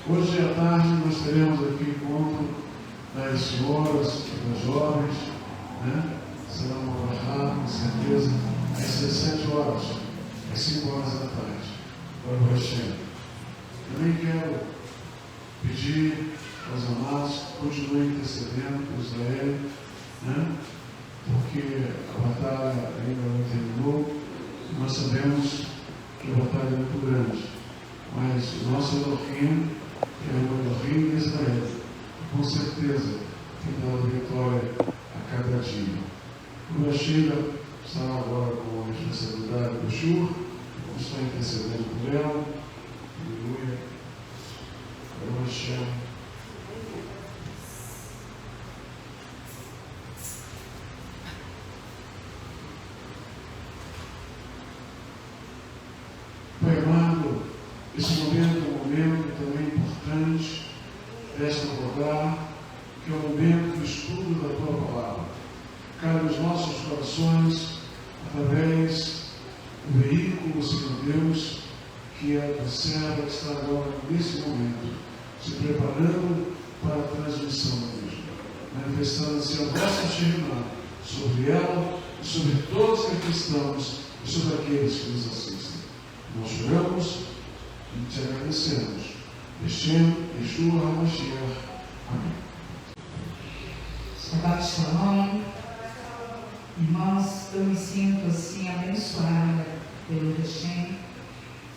Hoje à tarde nós teremos aqui encontro das senhoras, das jovens, né? Será uma barrada, com certeza, às 17 horas, às 5 horas da tarde, para o recheio. Também quero pedir aos amados que continuem intercedendo por Israel, né? Porque a batalha ainda não terminou. Nós sabemos que a batalha é muito grande, mas o nosso Elohim é o Elohim de Israel, com certeza que dá vitória a cada dia. O Sheila está agora com a responsabilidade do Shur, vamos estar intercedendo por ela. Aleluia. O Hashem. Pai amado, esse momento é um momento também importante desta rodada, que é o momento do estudo da Tua Palavra. Cabe aos nossos corações, através do veículo, Senhor Deus, que é a serva que está agora, nesse momento, se preparando para a transmissão mesmo, manifestando-se a vossa Shekhinah sobre ela e sobre todos que aqui estamos e sobre aqueles que nos assistem. Nós choramos e te agradecemos. Hashem, Yeshua HaMashiach. Amém. Shabbat Shalom. Irmãos, eu me sinto assim abençoada pelo Hashem,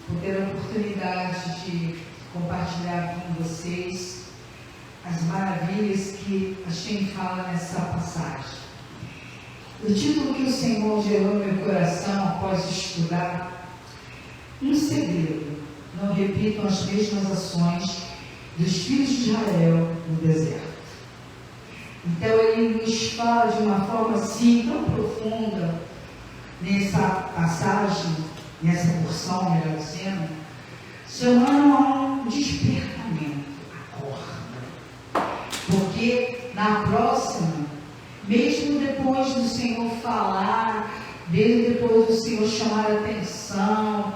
por ter a oportunidade de compartilhar com vocês as maravilhas que Hashem fala nessa passagem. O título que o Senhor gerou no meu coração após estudar: um segredo, não repitam as mesmas ações dos filhos de Israel no deserto. Então ele nos fala de uma forma assim tão profunda nessa passagem, nessa porção, melhor dizendo, chamando a um despertamento. Acorda. Porque na próxima, mesmo depois do Senhor falar, mesmo depois do Senhor chamar a atenção,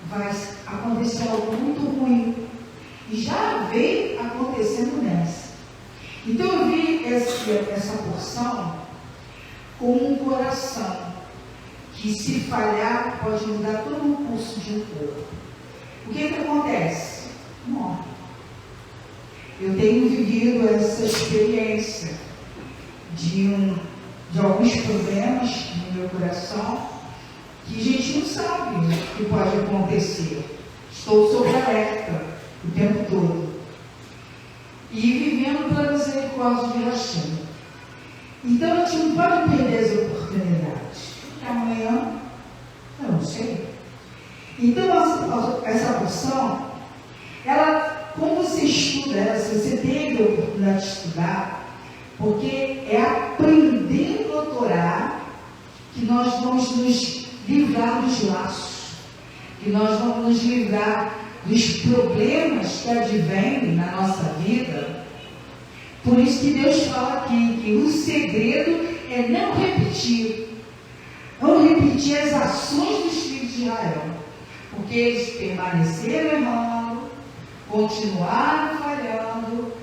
vai acontecer algo muito ruim. E já veio acontecendo nessa. Então eu vi essa porção como um coração que, se falhar, pode mudar todo o curso de um corpo. O que acontece? Morre. Eu tenho vivido essa experiência de alguns problemas no meu coração que a gente não sabe o que pode acontecer. Estou sob alerta o tempo todo. E vivendo pela misericórdia de Hashem. Então a gente não pode perder as oportunidades. Amanhã, eu não sei. Então essa porção, ela, como você estuda ela, se você teve a oportunidade de estudar, porque é aprendendo a Torá que nós vamos nos livrar dos laços, que nós vamos nos livrar dos problemas que advêm na nossa vida. Por isso que Deus fala aqui que o segredo é não repetir as ações dos filhos de Israel, porque eles permaneceram errando, continuaram falhando.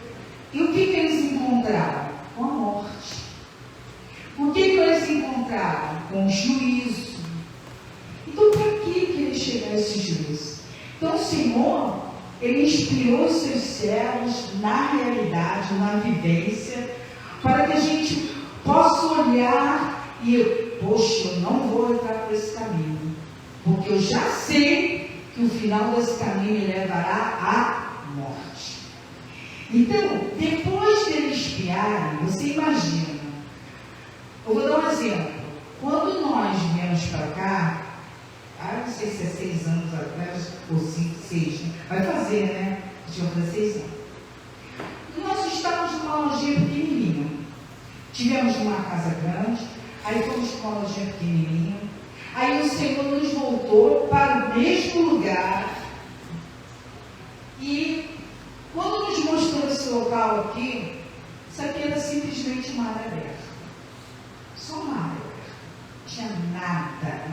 E o que eles encontraram? Com a morte. O que eles encontraram? Com o juízo. Então, para que ele chegar a esse juízo? Então, o Senhor, Ele inspirou os seus servos na realidade, na vivência, para que a gente possa olhar e, poxa, eu não vou entrar por esse caminho, porque eu já sei que o final desse caminho me levará à morte. Então, depois de eles espiarem, você imagina, eu vou dar um exemplo. Quando nós viemos para cá, não sei se é 6 anos atrás, ou 5, 6, né? Vai fazer, né? Deixa eu fazer 6 anos. Nós estávamos numa lojinha pequenininha. Tivemos uma casa grande, aí fomos para uma lojinha pequenininha. Aí o Senhor nos voltou para o mesmo lugar. E quando nos mostrou esse local aqui, isso aqui era simplesmente uma área aberta. Só uma área aberta. Não tinha nada.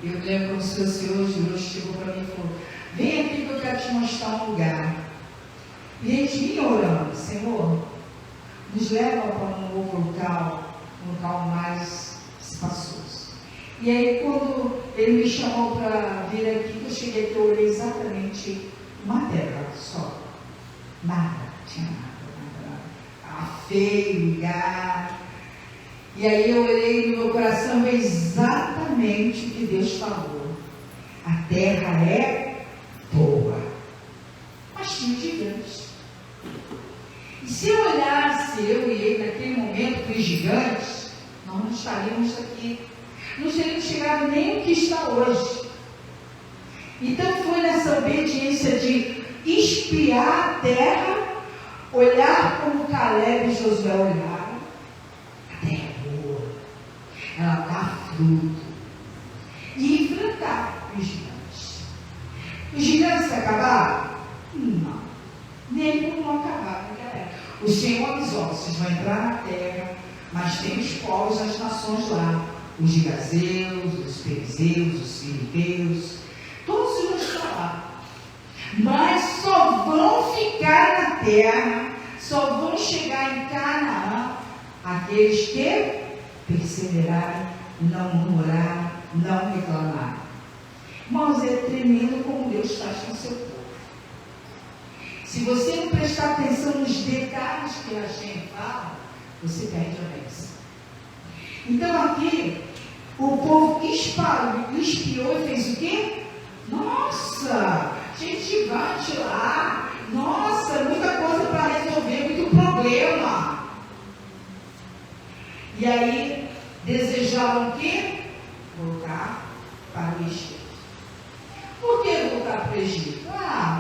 Eu lembro como se fosse hoje chegou para mim e falou: vem aqui que eu quero te mostrar um lugar. E a gente vinha orando: Senhor, nos leva para um novo local, um local mais espaçoso. E aí, quando ele me chamou para vir aqui, que eu cheguei aqui, eu olhei exatamente uma terra só. Nada, tinha nada. Estava feio o lugar. E aí eu olhei no meu coração e veio exatamente o que Deus falou. A terra é boa, mas tinha gigantes. E se eu olhasse, eu e ele, naquele momento, para os gigantes, nós não estaríamos aqui. Não teríamos chegado nem o que está hoje. Então foi nessa obediência de espiar a terra, olhar como Caleb e Josué olharam. A terra é boa, ela dá fruto. E enfrentar os gigantes. Os gigantes acabaram? Não. Nem como não acabaram naquela época. O Senhor avisou: vocês vão entrar na terra, mas tem os povos das nações lá. Os gigazeus, os perizeus, os filisteus, todos vão estar lá. Mas só vão ficar na terra, só vão chegar em Canaã aqueles que perseverarem, não murmurarem, não reclamarem. Irmãos, é tremendo como Deus faz com o seu povo. Se você não prestar atenção nos detalhes que a gente fala, você perde a bênção. Então aqui, o povo espiou e fez o quê? Nossa, gente gigante lá. Nossa, muita coisa para resolver, muito problema. E aí, desejavam o quê? Voltar para o Egito. Por que voltar para o Egito?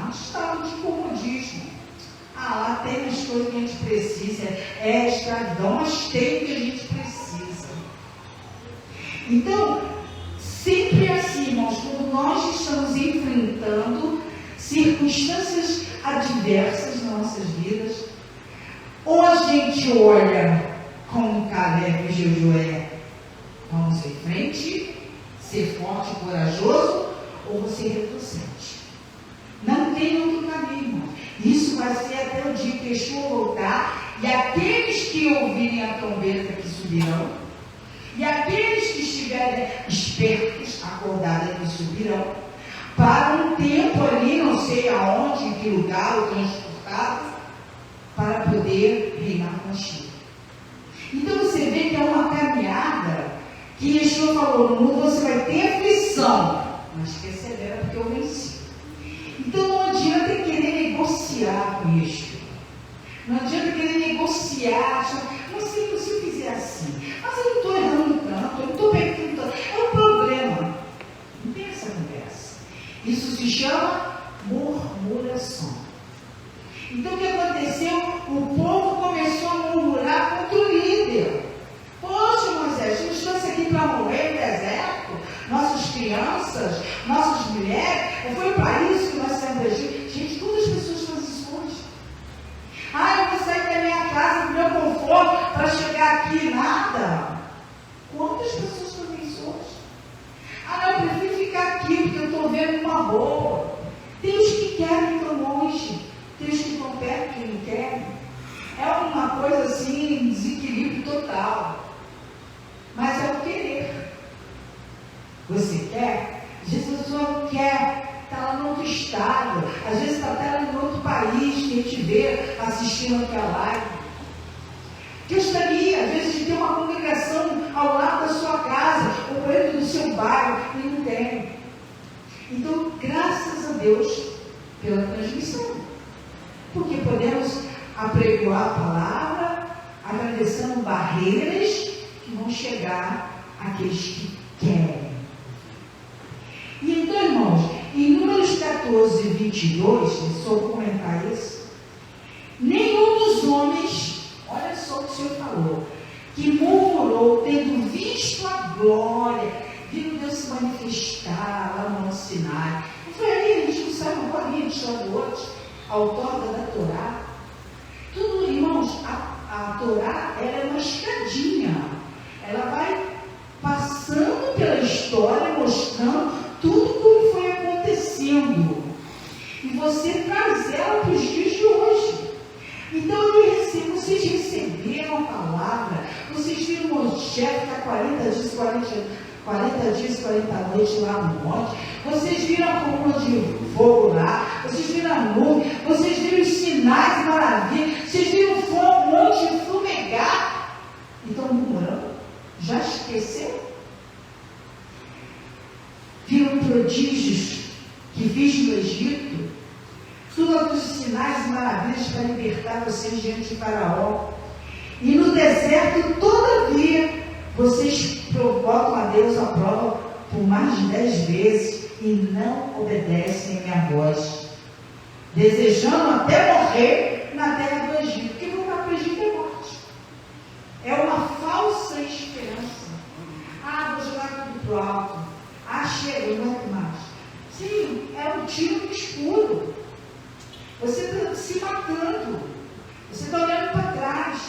Um estado de comodismo. Lá tem as coisas que a gente precisa. É escravidão, mas tem o que a gente precisa. Então, sempre assim, irmãos, quando nós estamos enfrentando circunstâncias adversas nas nossas vidas, ou a gente olha como Caleb e Josué, vamos em frente, ser forte e corajoso, ou você retrocede. Não tem outro caminho, irmão. Isso vai ser até o dia que Yeshua voltar, e aqueles que ouvirem a trombeta que subirão, e aqueles que estiverem espertos, acordados, que subirão, para um tempo ali, não sei aonde, em que lugar, ou transportado, para poder reinar com Yeshua. Então você vê que é uma caminhada que Yeshua falou: no mundo você vai ter aflição, mas persevera porque eu venci. Então não adianta querer negociar com Yeshua. Não adianta querer negociar, não sei se eu fizer assim, mas eu não estou errando tanto, eu não estou pecando tanto. É um problema. Não tem essa conversa. Isso se chama murmuração. Então o que aconteceu? O povo começou a murmurar contra o líder. Poxa, Moisés, a gente trouxe aqui para morrer no deserto, nossas crianças, nossas mulheres, não foi para isso que nós saímos do Egito. Gente, quantas pessoas fazem isso hoje? Eu vou sair da minha casa, do meu conforto, para chegar aqui, nada. Quantas pessoas fazem isso hoje? Eu prefiro ficar aqui, porque eu estou vendo uma boa. Tem os que querem ir longe, tem os que estão perto que não querem. É uma coisa assim, desequilíbrio total. Mas é o querer. Você quer? Às vezes a pessoa não quer, está lá no outro estado, às vezes está até no outro país, que a gente vê assistindo aquela live. Gostaria, às vezes, de ter uma congregação ao lado da sua casa, ou dentro do seu bairro, e não tem. Então, graças a Deus pela transmissão, porque podemos apregoar a palavra, atravessando barreiras que vão chegar àqueles que querem. E então, irmãos, em Números 14, 22, só vou comentar isso, nenhum dos homens, olha só o que o Senhor falou, que murmurou, tendo visto a glória, vindo Deus se manifestar lá no Monte Sinai. Não foi ali, a gente não sabe uma bolinha de Shavuot, autora da Torá. Tudo, irmãos, a Torá, ela é uma escadinha. Ela vai passando pela história, mostrando crescendo. E você traz ela para os dias de hoje. Então, vocês receberam a palavra, vocês viram Moisés ficar 40 dias e 40 noites lá no monte, vocês viram a coluna de fogo lá, vocês viram a nuvem, vocês viram os sinais maravilhosos, vocês viram o fogo, um monte de fumegar. Então, murmurando, já esqueceu? Viram prodígios que fiz no Egito, todos os sinais e maravilhas para libertar vocês diante de Faraó. E no deserto, todavia, vocês provocam a Deus à prova por mais de 10 vezes e não obedecem a minha voz, desejando até morrer na terra do Egito. Porque voltar para o Egito é morte. É uma falsa esperança. Vou jogar tudo para o alto. Chega, não é mais. Sim, é um tiro no escuro. Você está se matando. Você está olhando para trás.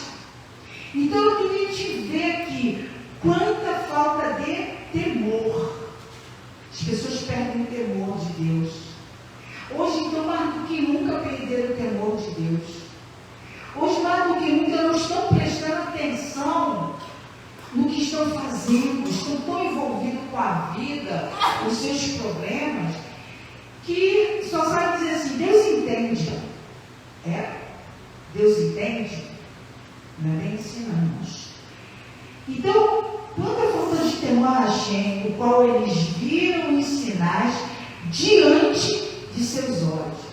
Então eu queria te ver aqui quanta falta de temor. As pessoas perdem o temor de Deus. Hoje, então, mais do que nunca perderam o temor de Deus. Hoje, mais do que nunca, não estão prestando atenção no que estão fazendo, estão tão envolvidos com a vida, os seus problemas, que só sabe dizer assim: Deus entende. Deus entende? Não é bem assim, não, irmãos. Então, quanta falta de temor a Hashem, o qual eles viram os sinais diante de seus olhos.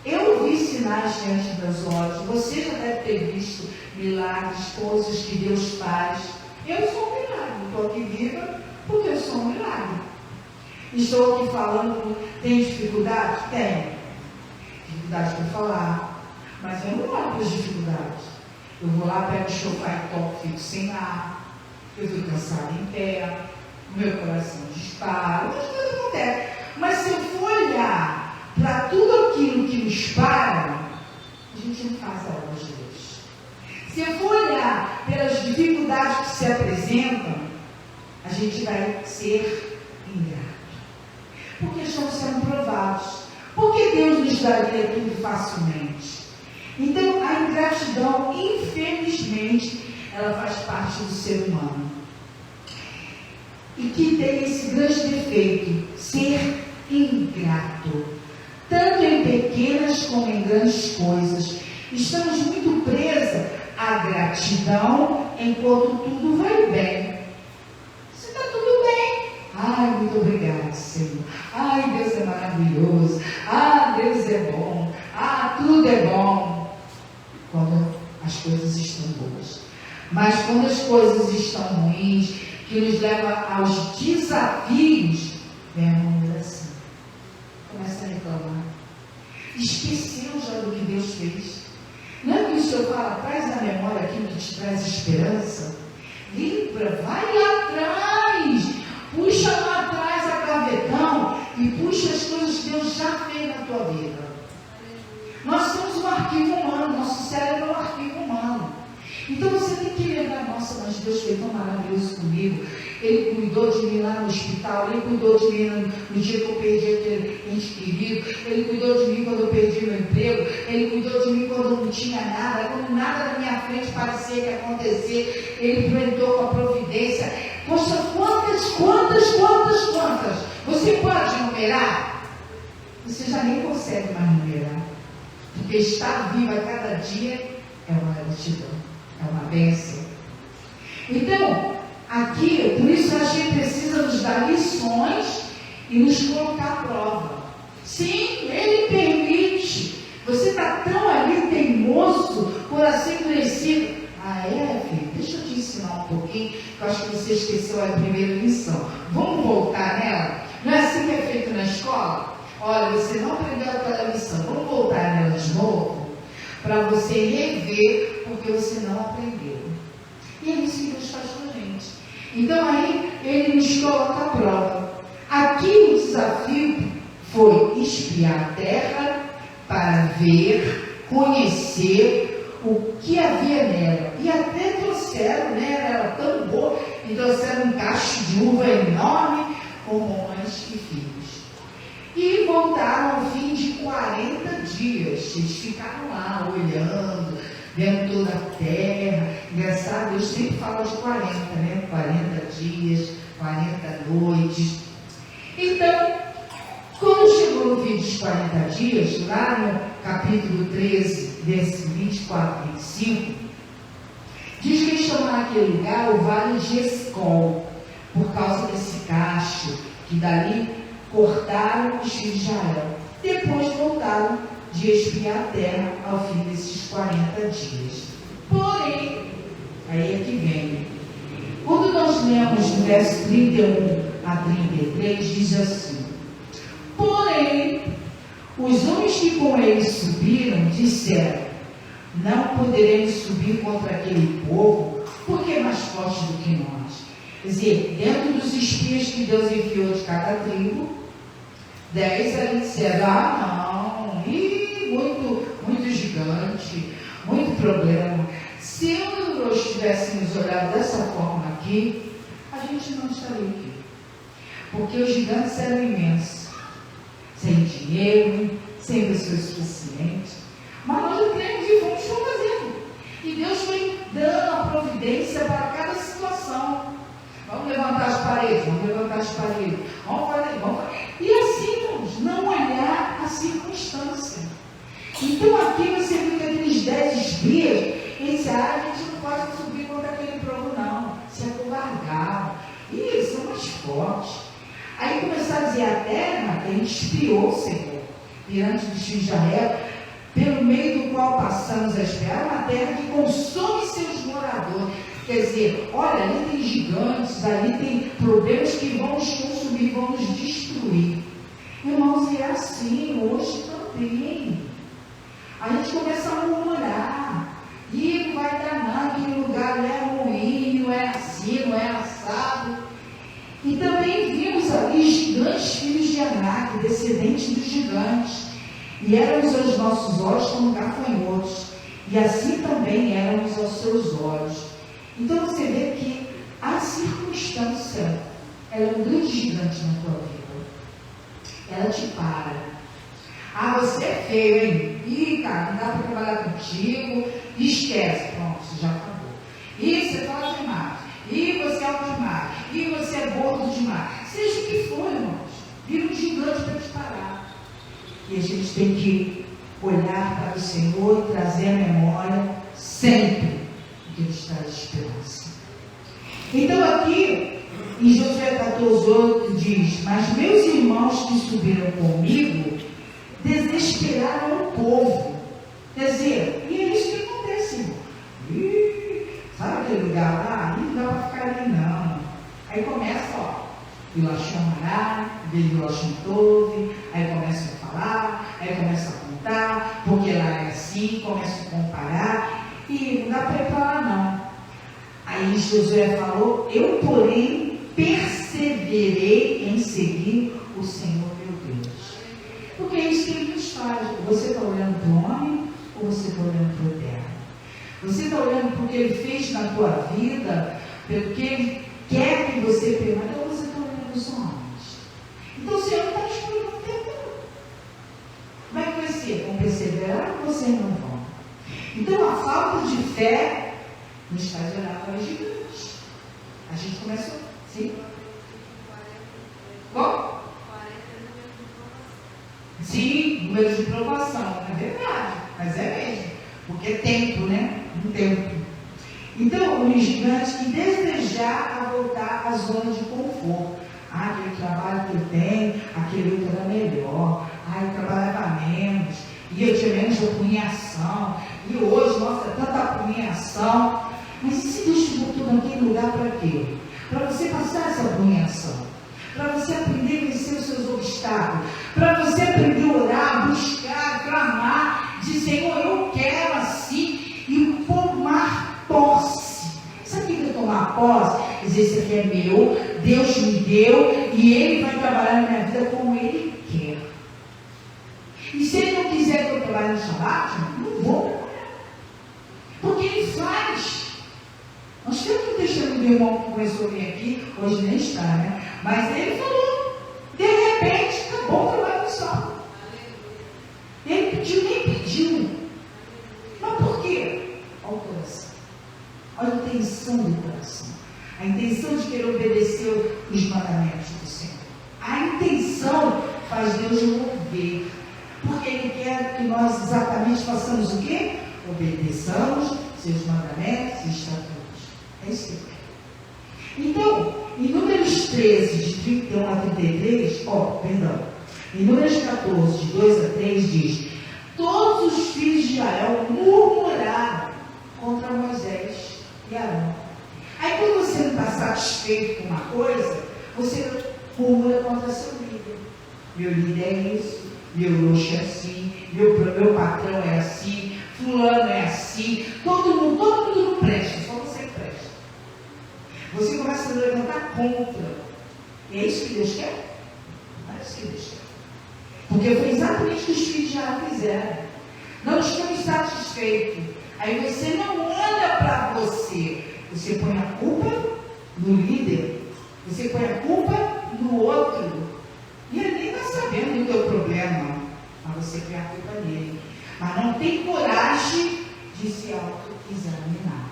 Eu vi sinais diante dos olhos. Você já deve ter visto milagres, coisas que Deus faz. Eu sou um milagre. Estou aqui viva porque eu sou um milagre. Estou aqui falando. Tem dificuldade? Tenho. Dificuldade para falar. Mas eu não olho para as dificuldades. Eu vou lá, pego o chofar e toco, fico sem ar. Eu fico cansada em pé. O meu coração dispara. Muitas coisas acontecem. Mas se eu for olhar para tudo aquilo que nos para, a gente não faz a obra de Deus. Se eu for olhar pelas dificuldades que se apresentam, a gente vai ser ingrato. Porque estamos sendo provados. Porque Deus nos daria tudo facilmente. Então, a ingratidão, infelizmente, ela faz parte do ser humano. E que tem esse grande defeito, ser ingrato. Tanto em pequenas como em grandes coisas. Estamos muito presos à gratidão enquanto tudo vai bem. Se está tudo bem, muito obrigado, Senhor. Deus é maravilhoso. Deus é bom. Tudo é bom. Quando as coisas estão boas. Mas quando as coisas estão ruins, que nos leva aos desafios, vem a murmuração. Começa a reclamar. Esqueceu já do que Deus fez. Não é que o Senhor fala, traz à memória aquilo que te traz esperança. Lembra, vai lá atrás. Puxa lá atrás a gavetão e puxa as coisas que Deus já fez na tua vida. Nós somos um arquivo humano, nosso cérebro é um arquivo humano. Então você tem que lembrar, nossa, mas Deus foi tão maravilhoso comigo. Ele cuidou de mim lá no hospital, Ele cuidou de mim no dia que eu perdi aquele ente querido, Ele cuidou de mim quando eu perdi meu emprego, Ele cuidou de mim quando eu não tinha nada, quando nada na minha frente parecia que ia acontecer, Ele enfrentou com a providência. Poxa, quantas, você pode numerar? Você já nem consegue mais numerar, porque estar vivo a cada dia é uma gratidão, é uma bênção. Então, aqui, por isso a gente precisa nos dar lições e nos colocar à prova. Sim, Ele permite. Você está tão ali teimoso, coração endurecido. Filho, deixa eu te ensinar um pouquinho, que eu acho que você esqueceu a primeira lição. Vamos voltar nela? Não é assim que é feito na escola? Olha, você não aprendeu aquela lição. Vamos voltar nela de novo, para você rever, porque você não aprendeu. E é isso que Deus faz com a gente. Então aí, Ele nos coloca à prova. Aqui o desafio foi espiar a terra para ver, conhecer o que havia nela. E até trouxeram, ela era tão boa, e trouxeram um cacho de uva enorme com romãs e figos. E voltaram ao fim de 40 dias. Eles ficaram lá olhando, vendo toda a terra. Engraçado, Deus sempre fala de 40, né? 40 dias, 40 noites. Então, quando chegou no fim dos 40 dias, lá no capítulo 13, versículo 24 e 25, diz que eles chamaram aquele lugar o Vale de Escol, por causa desse cacho, que dali cortaram os filhos de Israel. Depois voltaram de espiar a terra ao fim desses 40 dias. Porém, aí é que vem. Quando nós lemos no verso 31 a 33, diz assim: porém, os homens que com eles subiram disseram: não poderemos subir contra aquele povo, porque é mais forte do que nós. Quer dizer, dentro dos espias que Deus enviou de cada tribo, 10 ali disseram: ah, não, muito gigante, muito problema. Se nós tivéssemos olhado dessa forma aqui, a gente não estaria aqui. Porque os gigantes eram imensos, sem dinheiro, sem pessoas suficientes. Mas nós não cremos e fomos fazendo. E Deus foi dando a providência para cada situação. Vamos levantar as paredes, vamos fazer. E assim, irmãos, não olhar a circunstância. Então aqui você viu que aqueles 10 espias, eles disseram: a gente não pode subir contra aquele povo não, se acovardaram. E eles são mais fortes. Aí começaram a dizer: a terra, ele espiou o Senhor diante dos filhos de Israel, pelo meio do qual passamos a espiar, uma terra que consome seus moradores. Quer dizer, olha, ali tem gigantes, ali tem problemas que vão nos consumir, vão nos destruir. Irmãos, e é assim hoje também. A gente começa a murmurar: e não vai dar nada, aquele lugar não é ruim, não é assim, não é assado. E também vimos ali gigantes, filhos de Anak, descendentes dos gigantes. E éramos aos nossos olhos como gafanhotos, e assim também éramos aos seus olhos. Então você vê que a circunstância, ela é um grande gigante na tua vida. Ela te para. Ah, você é feio, hein? Ih, cara, não dá para trabalhar contigo. Esquece. Pronto, você já acabou. Ih, você fala demais. Ih, você é alto demais. Ih, você é gordo demais. Seja o que for, irmãos, vira um gigante para te parar. E a gente tem que olhar para o Senhor e trazer à memória sempre o que Ele está de esperança. Então aqui, em Josué 14:8 diz: mas meus irmãos que subiram comigo desesperaram o povo. Quer dizer, e é isso que acontece, irmão. Sabe aquele lugar lá? Não dá para ficar ali não. Aí começa, ó, Ilachon-Mará, Ilachon-Tove, aí começa a falar, aí começa a contar, porque lá é assim, começa a comparar, e não dá para ir para lá não. Aí Josué falou: eu, porém, perseverei em seguir o Senhor meu Deus. Porque é isso que Ele nos faz. Você está olhando para o homem ou você está olhando para o terra? Você está olhando para o que Ele fez na tua vida, pelo que Ele quer que você permaneça, ou você está olhando para os homens? Então o Senhor não está disponível no tempo. Como é que vai ser? Vão perseverar ou vocês não vão? Então a falta de fé nos faz olhar para os gigantes. A gente começou, sim? Qual? Sim, número de provação, é verdade, mas é mesmo, porque é tempo, né? Um tempo. Então, os gigantes que desejar a voltar à zona de conforto. Ah, aquele trabalho que eu tenho, aquele outro era melhor. Ah, eu trabalhava menos, e eu tinha menos apurrinhação, e hoje, nossa, tanta apurrinhação. Mas e se Deus te botou naquele lugar para quê? Para você passar essa apurrinhação, para você aprender a vencer os seus obstáculos, para você aprender a orar, buscar, clamar, dizer: Senhor, eu quero assim, e tomar posse. Sabe o que é tomar posse? Dizer: isso aqui é meu, Deus me deu, e Ele vai trabalhar na minha vida como Ele quer. E se Ele não quiser que eu trabalhe no Shabat, não vou, porque Ele faz. Nós temos um testemunho do irmão que começou a vir aqui, hoje nem está, né? Mas ele falou: de repente, acabou o trabalho no sábado. faz Deus mover. Porque Ele quer que nós exatamente façamos o quê? Obedeçamos seus mandamentos e estatutos. É isso que Ele quer. Então, em Números 13, de 31 a 33, em Números 14, de 2 a 3, diz: todos os filhos de Israel murmuraram contra Moisés e Arão. Aí quando você não está satisfeito com uma coisa, você murmura contra seu líder. Meu líder é isso, meu luxo é assim, meu patrão é assim, fulano é assim, todo mundo não presta, só você presta. Você começa a levantar contra. E é isso que Deus quer? Não é isso que Deus quer. Porque foi exatamente o que os filhos de Israel fizeram. Não estamos satisfeitos. Aí você não olha para você. Você põe a culpa no líder. Você põe a culpa no outro. E ele nem está sabendo do teu problema. Mas você põe a culpa nele. Mas não tem coragem de se auto-examinar.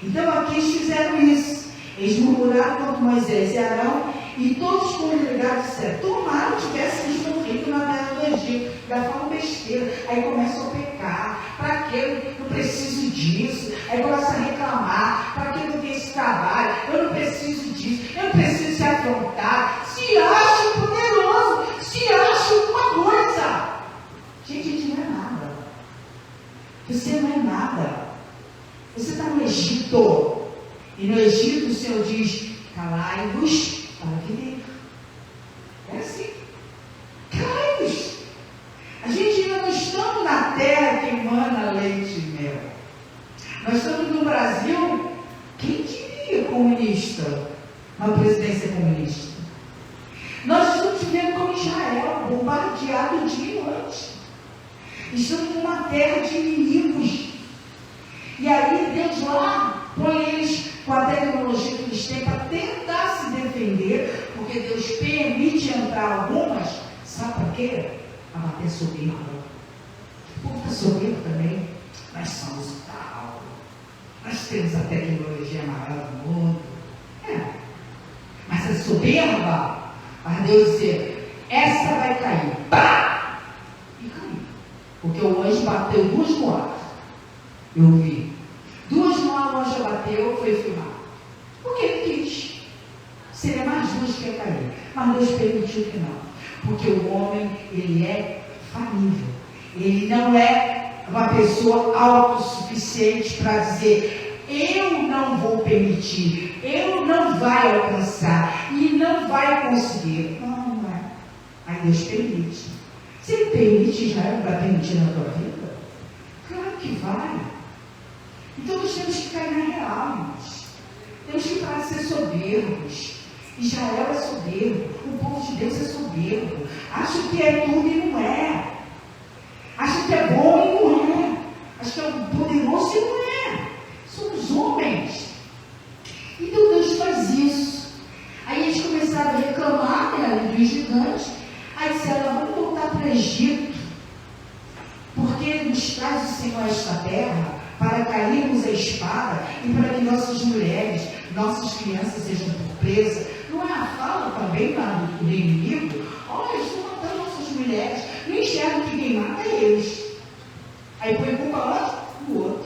Então aqui eles fizeram isso. Eles murmuraram contra Moisés e Arão. E todos os congregados disseram: tomara que tivéssemos morrido na terra do Egito. Já falam besteira. Aí começam a pecar. Para que eu não preciso disso? Aí começam a reclamar. Para que eu tenho esse trabalho? Eu não preciso disso. Eu não preciso se afrontar. Se acha poderoso. Se acha alguma coisa. Gente, a gente não é nada. Você não é nada. Você está no Egito. E no Egito o Senhor diz: calai-vos para viver. É assim. Calai-vos. A gente ainda não estamos na terra que emana leite e mel. Nós estamos no Brasil, quem diria, comunista, uma presidência comunista. Nós estamos vivendo como Israel, bombardeado dia e noite. Estamos numa terra de inimigos. E aí Deus lá põe eles com a tecnologia que eles têm para tentar se defender, porque Deus permite entrar algumas, sabe para quê? Para bater soberba. O povo está soberbo também. Nós somos o tal. Nós temos a tecnologia maior do mundo. Mas a soberba, mas Deus dizer: essa vai cair. Pá! E caiu. Porque o anjo bateu 2 no ar. Eu vi. 2 no ar o anjo bateu, foi filmar. Porque ele quis. Seria mais 2 que ia cair. Mas Deus permitiu que não. Porque o homem, ele é falível. Ele não é uma pessoa autossuficiente para dizer: eu não vou permitir, eu não vai alcançar e não vai conseguir. Não, não é. Aí Deus permite. Se Ele permite, Israel vai permitir na tua vida? Claro que vai. Então nós temos que cair na real, irmãos. Temos que parar de ser soberbos. Israel é soberbo, o povo de Deus é soberbo. Acha que é tudo e não é. Acha que é bom e não é. Acha que é poderoso e não é. Somos homens. Então Deus faz isso. Aí eles começaram a reclamar, né, dos gigantes. Aí disseram: vamos voltar para o Egito, porque nos traz o Senhor esta terra para cairmos a espada e para que nossas mulheres, nossas crianças sejam por presa. Não é a fala também lá do inimigo? Olha, eles estão matando nossas mulheres. Não enxergam que quem mata é eles. Aí põe culpa lá no outro.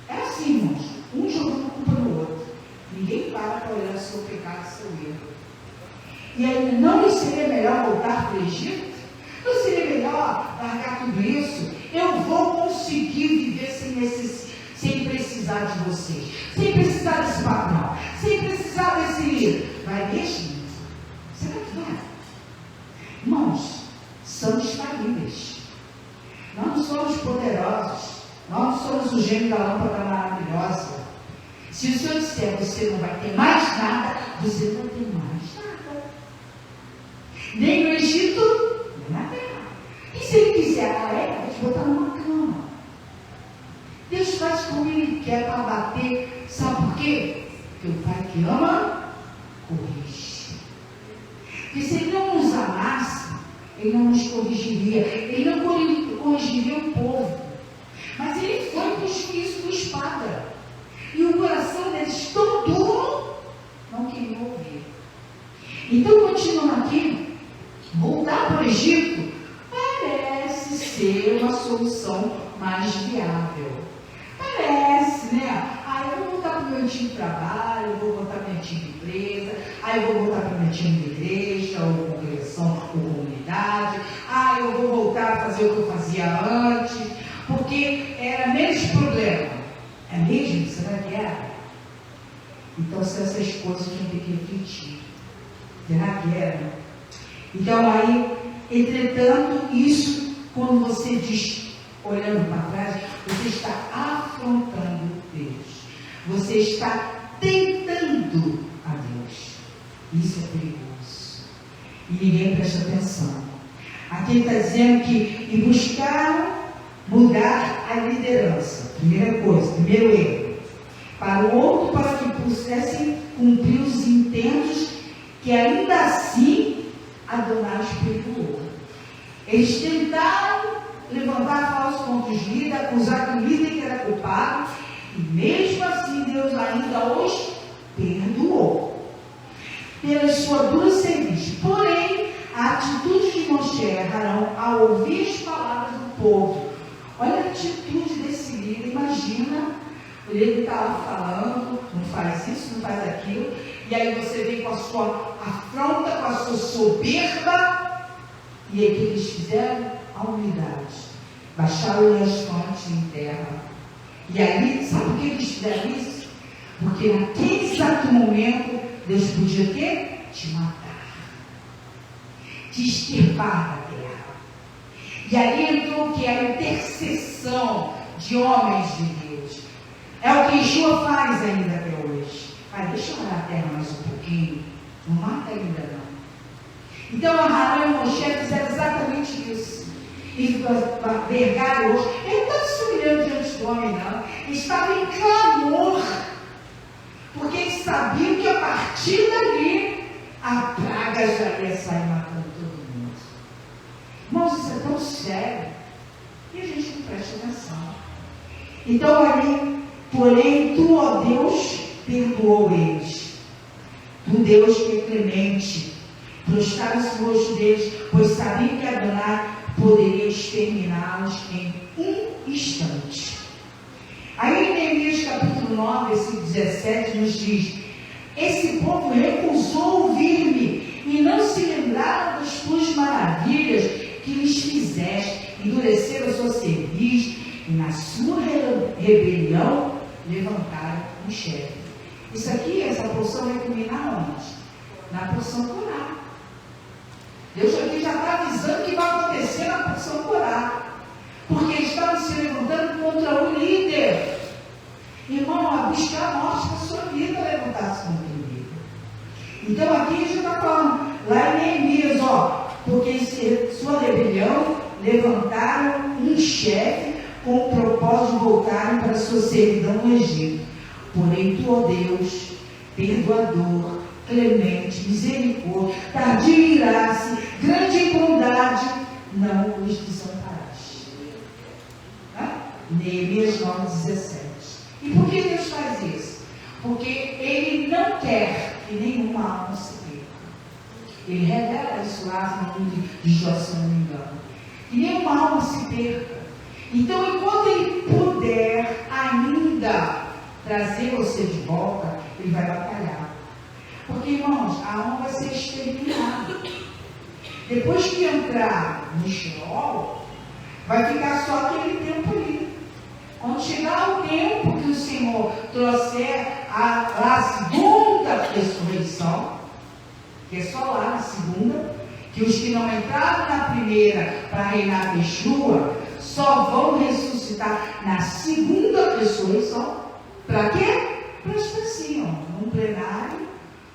É assim, irmãos. Um jogando culpa no outro. Ninguém para olhar o seu pecado e seu erro. E aí, não seria melhor voltar para o Egito? Não seria melhor largar tudo isso? Eu vou conseguir viver sem precisar de vocês, sem precisar desse patrão, sem precisar desse líder. Vai mesmo? Será que vai? Irmãos, somos falíveis. Nós não somos poderosos. Nós não somos o gênio da lâmpada maravilhosa. Se o Senhor disser que você não vai ter mais nada, você não vai ter mais nada. Nem no Egito, nem na terra. E se Ele quiser, vai te botar numa cama. Deus faz como Ele quer para bater. Sabe por quê? Porque o Pai que ama, corrige. Porque se Ele não nos amasse, Ele não nos corrigiria. Ele não corrigiria o povo. Mas Ele foi com o juízo com espada. E o coração deles tão duro, não queria ouvir. Então, continuando aqui, voltar para o Egito parece ser uma solução mais viável. Parece, né? Eu vou voltar para o meu antigo trabalho, eu vou voltar para a minha antiga empresa, eu vou voltar para a minha antiga igreja, ou congregação, ou comunidade, eu vou voltar a fazer o que eu fazia antes, porque era menos problema. É mesmo? Será que era? Então são essas coisas que a gente tem que refletir. Será que era? Então aí, entretanto, isso, quando você diz, olhando para trás, você está afrontando Deus. Você está tentando a Deus. Isso é perigoso. E ninguém presta atenção. Aqui está dizendo que buscaram mudar a liderança. Primeira coisa, primeiro erro. Para o outro, para que pudessem cumprir os intentos que ainda assim Adonai perdoou. Eles tentaram levantar falsos contra os líderes, acusar que o líder que era culpado, e mesmo assim Deus ainda os perdoou pela sua dura serviço. Porém, a atitude de Moshe e Arão ao ouvir as palavras do povo, olha a atitude desse líder. Imagina, o líder está lá falando, não faz isso, não faz aquilo, e aí você vem com a sua afronta, com a sua soberba, e aí o que eles fizeram? A humildade. Baixaram as fontes em terra. E aí, sabe por que eles fizeram isso? Porque naquele exato momento, Deus podia o quê? Te matar. Te extirpar da terra. E aí entrou o que? A intercessão de homens de Deus. É o que Yeshua faz ainda até hoje. Deixa eu orar a terra mais um pouquinho. Não mata ainda não. Então Arão e Moshe fizeram exatamente isso. E vergaram hoje. Ele não estava se humilhando diante do homem, não. Ele estava em clamor. Porque eles sabiam que a partir dali a praga já ia sair matando todo mundo. Irmãos, isso é tão sério. E a gente não presta atenção. Então ali, porém, tu, ó Deus, perdoou eles. Tu, Deus que é clemente, prostraram-se no rosto deles, pois sabiam que Adonai poderia exterminá-los em um instante. Aí em Neemias capítulo 9, versículo 17 nos diz: esse povo recusou ouvir-me e não se lembraram das tuas maravilhas que lhes fizeste, endureceram a sua cerviz e na sua rebelião levantaram um chefe. Isso aqui, essa porção vai culminar onde? Na porção Corá. Deus aqui já está avisando que vai acontecer na porção Corá. Porque eles estavam se levantando contra o líder. Irmão, a buscar a morte para a sua vida, levantar-se contra o líder. Então aqui já está falando, lá em Neemias, porque em sua rebelião levantaram um chefe com o propósito de voltarem para a sua servidão no Egito. Porém, tu, ó Deus, perdoador, clemente, misericórdia, tardio em graça, grande em bondade, não os desamparaste. Neemias 9,17. E por que Deus faz isso? Porque Ele não quer que nenhuma alma se perca. Ele revela isso lá no livro de Jó, se não me engano. Que nenhuma alma se perca. Então, enquanto Ele puder ainda trazer você de volta, Ele vai batalhar. Porque, irmãos, a alma vai ser exterminada. Depois que entrar no Sheol, vai ficar só aquele tempo ali. Quando chegar o tempo que o Senhor trouxer a segunda ressurreição, que é só lá na segunda, que os que não entraram na primeira para reinar Yeshua, só vão ressuscitar na segunda ressurreição. Para quê? Para os que assim, num plenário,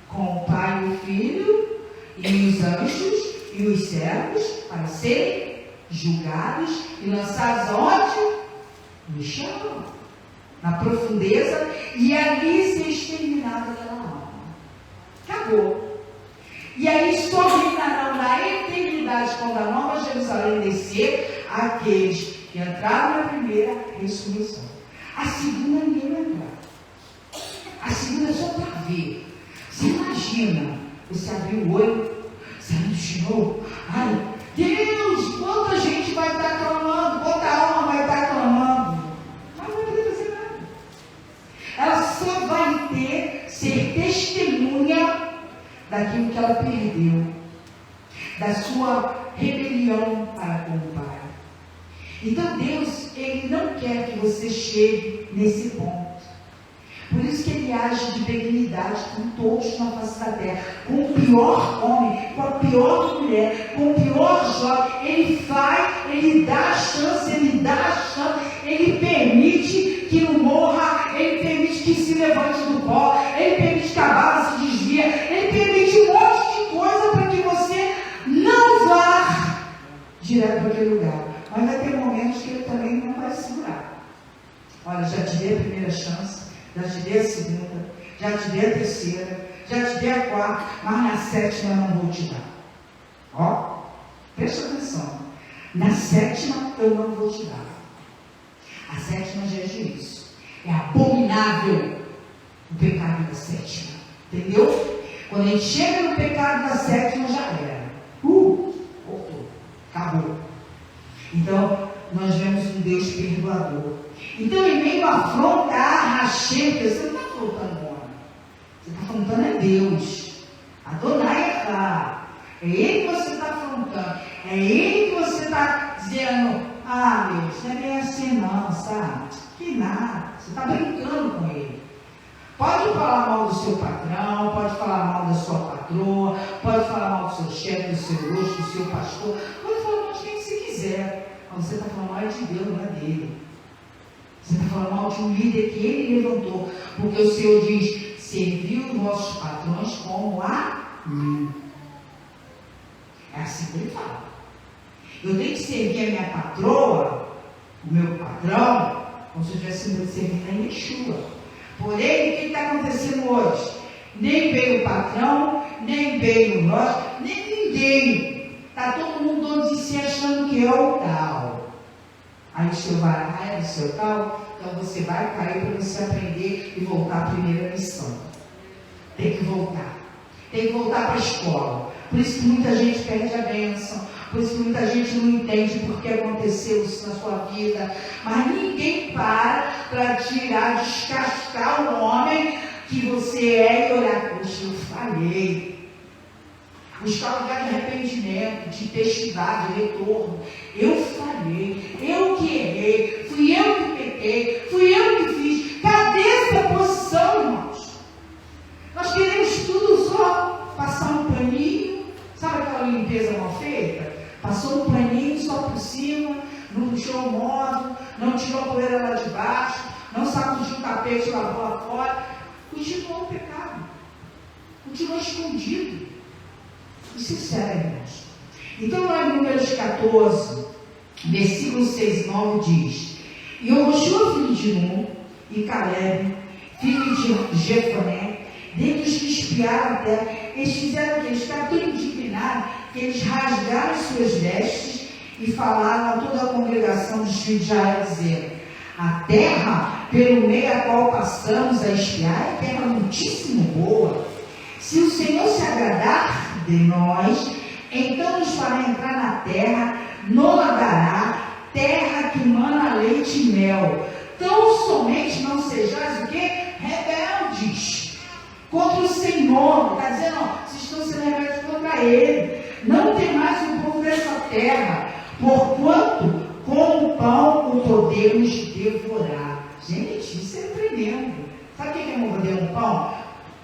com o Pai e o Filho, e os anjos e os servos, para serem julgados e lançados aonde? No chão, na profundeza, e ali ser exterminada aquela alma. Acabou. E aí só reinarão na eternidade, quando a nova Jerusalém descer, aqueles que entraram na primeira ressurreição. A segunda ninguém vai entrar. A segunda é só para ver. Você imagina, você abrir o olho, você anunciou, ai, Deus daquilo que ela perdeu, da sua rebelião para com o Pai. Então Deus, Ele não quer que você chegue nesse ponto. Por isso que Ele age de benignidade com todos na face da terra, com o pior homem, com a pior mulher, com o pior jovem. Ele faz, Ele dá a chance, Ele permite que não morra, Ele permite que se levante do pó, Ele permite que a bala se desvia, Ele permite um monte de coisa para que você não vá direto para aquele lugar. Mas vai ter momentos que Ele também não vai segurar. Olha, já te dei a primeira chance, já te dei a segunda, já te dei a terceira, já te dei a quarta, mas na sétima eu não vou te dar. Ó, presta atenção. Na sétima eu não vou te dar. A sétima já é juízo. É abominável o pecado da sétima. Entendeu? Quando a gente chega no pecado da sétima, já era. Voltou. Acabou. Então, nós vemos um Deus perdoador. Então, em meio à afronta, racheta, você não está afrontando o homem. Você está afrontando é Deus. Adonai Echá. É Ele que você está afrontando. É Ele que você está dizendo, Deus, não é bem assim não, sabe? Que nada. Você está brincando com Ele. Pode falar mal do seu patrão, pode falar mal da sua patroa, pode falar mal do seu chefe, do seu rosto, do seu pastor, pode falar mal de quem você quiser. Mas você está falando mal de Deus, não é dele. Você está falando mal de um líder que Ele levantou. Porque o Senhor diz, serviu os vossos patrões como a mim. É assim que Ele fala. Eu tenho que servir a minha patroa, o meu patrão, como se eu estivesse servindo a Yeshua. Porém, o que está acontecendo hoje? Nem veio o patrão, nem veio nós, nem ninguém. Está todo mundo dono de si achando que é o tal. Aí o Senhor vai, do seu tal, então você vai cair para você aprender e voltar à primeira missão. Tem que voltar. Tem que voltar para a escola. Por isso que muita gente perde a bênção. Por isso que muita gente não entende porque aconteceu isso na sua vida. Mas ninguém para tirar, descascar o homem que você é e olhar, poxa, eu falhei. Buscar lugar de arrependimento, de testificar, de retorno. Eu falhei, eu que errei, fui eu que pequei, fui eu que fiz. Cadê essa posição, irmãos? Nós queremos tudo só passar um paninho, sabe aquela limpeza mal feita? Passou um paninho só por cima, não puxou o móvel, não tirou a poeira lá de baixo, não sacudiu o tapete e lavou lá fora. Continuou o pecado, continuou escondido. Isso é sério, irmãos. Então, lá em Números 14, versículo 6 e 9 diz: E Yoshua, filho de Nun, e Caleb, filho de Jefoné, dentre os que espiaram a terra, eles fizeram o que? Eles ficaram tão indignados que eles rasgaram suas vestes e falaram a toda a congregação dos filhos de Israel, dizendo: A terra pelo meio a qual passamos a espiar é terra muitíssimo boa. Se o Senhor se agradar de nós, então nos fará entrar na terra, nos dará, terra que mana leite e mel. Tão somente não sejais o quê? Rebeldes contra o Senhor. Está dizendo, vocês estão sendo rebeldes contra Ele. Não tem mais o povo dessa terra, porquanto com o pão o podemos devorar. Gente, isso é tremendo. Sabe o que é morder um pão?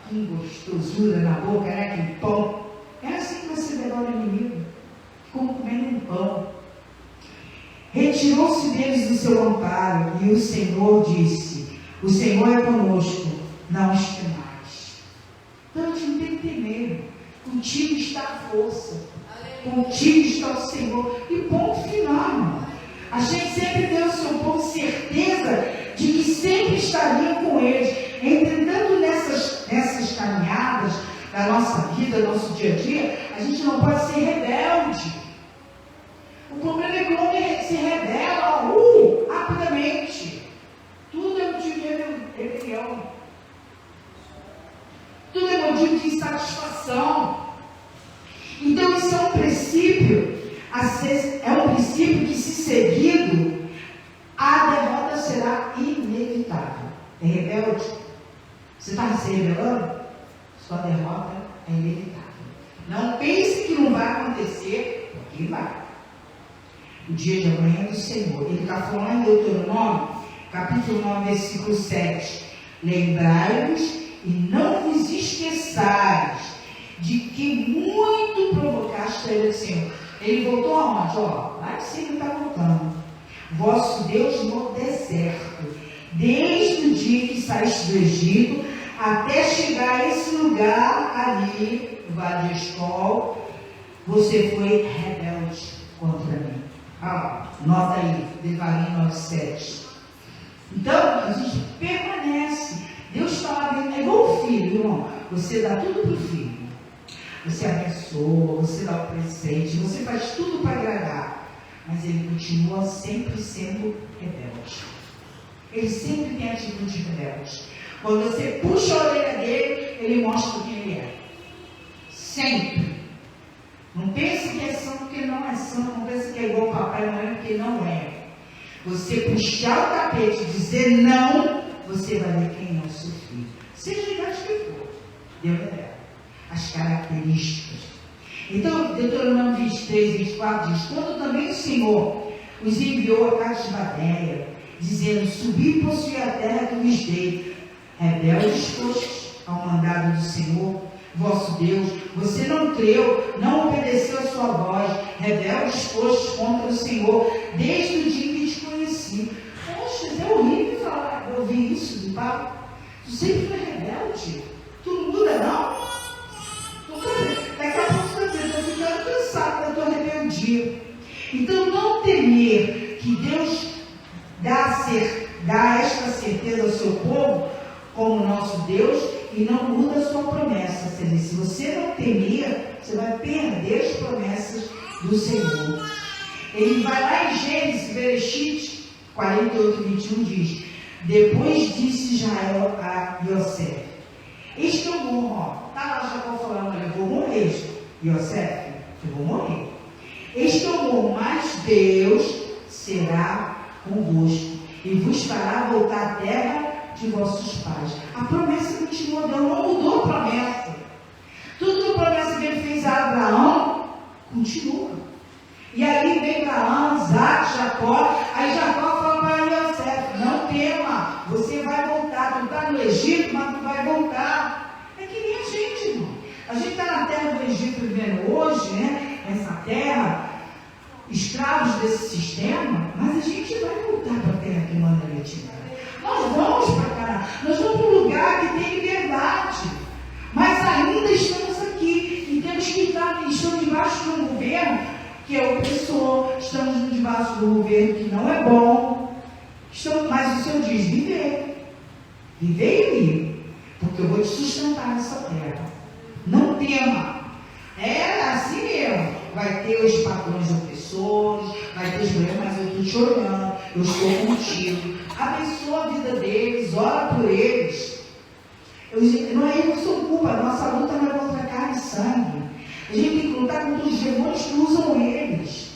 Com gostosura na boca, né? Aquele pão. É assim que você devora o inimigo, como comendo um pão. Retirou-se deles do seu amparo, e o Senhor disse: O Senhor é conosco, não os temais. Então a gente não tem que temer. Contigo está a força, contigo está o Senhor. E ponto final, irmão. A gente sempre deu ao seu povo certeza de que sempre estaria com eles. Entretanto, nessas caminhadas da nossa vida, do nosso dia a dia, a gente não pode ser rebelde. O problema é que o homem se rebela rapidamente. Tudo é motivo de rebelião. Tudo é motivo de insatisfação. Então isso é um princípio que, se seguido, a derrota será inevitável. É rebelde? Você está se rebelando? Sua derrota é inevitável. Ele vai. O dia de amanhã é do Senhor. Ele está falando em Deuteronômio, capítulo 9, versículo 7. Lembrai-vos e não vos esqueçais de que muito provocaste a ira do Senhor. Ele voltou aonde? Lá em cima ele está voltando. Vosso Deus no deserto, desde o dia que saíste do Egito, até chegar a esse lugar ali, no Vale de Escol, você foi rebelde contra mim. Nota aí, Devarim 9:7. Então, a gente permanece. Deus fala dentro, é igual o filho, irmão. Você dá tudo para o filho. Você abençoa, você dá o presente, você faz tudo para agradar. Mas ele continua sempre sendo rebelde. Ele sempre tem atitude rebelde. Quando você puxa a orelha dele, ele mostra quem ele é. Sempre. Não pense que é santo porque não é santo. Não pense que é igual ao Papai Noel porque não é. Você puxar o tapete e dizer não, você vai ver quem é o seu filho. Seja a idade que for. Deus é. As características. Então, Deuteronômio 23, 24 diz: quando também o Senhor os enviou a Cades Barneia, dizendo: subi e possuí a terra que vos dei, rebeldes fostes ao mandado do Senhor, vosso Deus, você não creu, não obedeceu a sua voz, rebeldes fostes contra o Senhor, desde o dia que te conheci. Poxa, é horrível falar, ouvir isso do Paulo. Tu sempre foi rebelde, tu não muda não? Daqui a pouco você vai dizer: estou ficando cansado da tua rebeldia. Então, não temer que Deus dá esta certeza ao seu povo, como nosso Deus, e não muda a sua promessa. Ou seja, se você não temer, você vai perder as promessas do Senhor. Ele vai lá em Gênesis, Bereshit 48, 21, diz: depois disse Israel a Yosef: eis que eu morro. Está lá Jacó falando: olha, eu vou morrer, Yosef, eu vou morrer. Eis que eu morro, mas Deus será convosco e vos fará voltar à terra de vossos pais. A promessa continua, Deus não mudou a promessa. Tudo que a promessa que ele fez a Abraão, continua. E aí vem Abraão, Isaac, Jacó. Aí Jacó fala para Yosef: não tema, você vai voltar. Tu está no Egito, mas tu vai voltar. É que nem a gente, irmão. A gente está na terra do Egito vivendo hoje, né? Nessa terra, escravos desse sistema, mas a gente vai voltar para a terra que manda leite e mel. Nós vamos para cá, nós vamos para um lugar que tem liberdade, mas ainda estamos aqui e temos que estamos debaixo de um governo que é opressor, estamos debaixo de um governo que não é bom. Mas o Senhor diz: viver e viver, porque eu vou te sustentar nessa terra. Não tema. É assim mesmo. Vai ter os patrões opressores, vai ter os problemas, mas eu estou te olhando, eu estou contigo. Abençoa a vida deles, ora por eles. Não é eles que são culpa, a nossa luta não é contra carne e sangue. A gente tem que lutar contra os demônios que usam eles.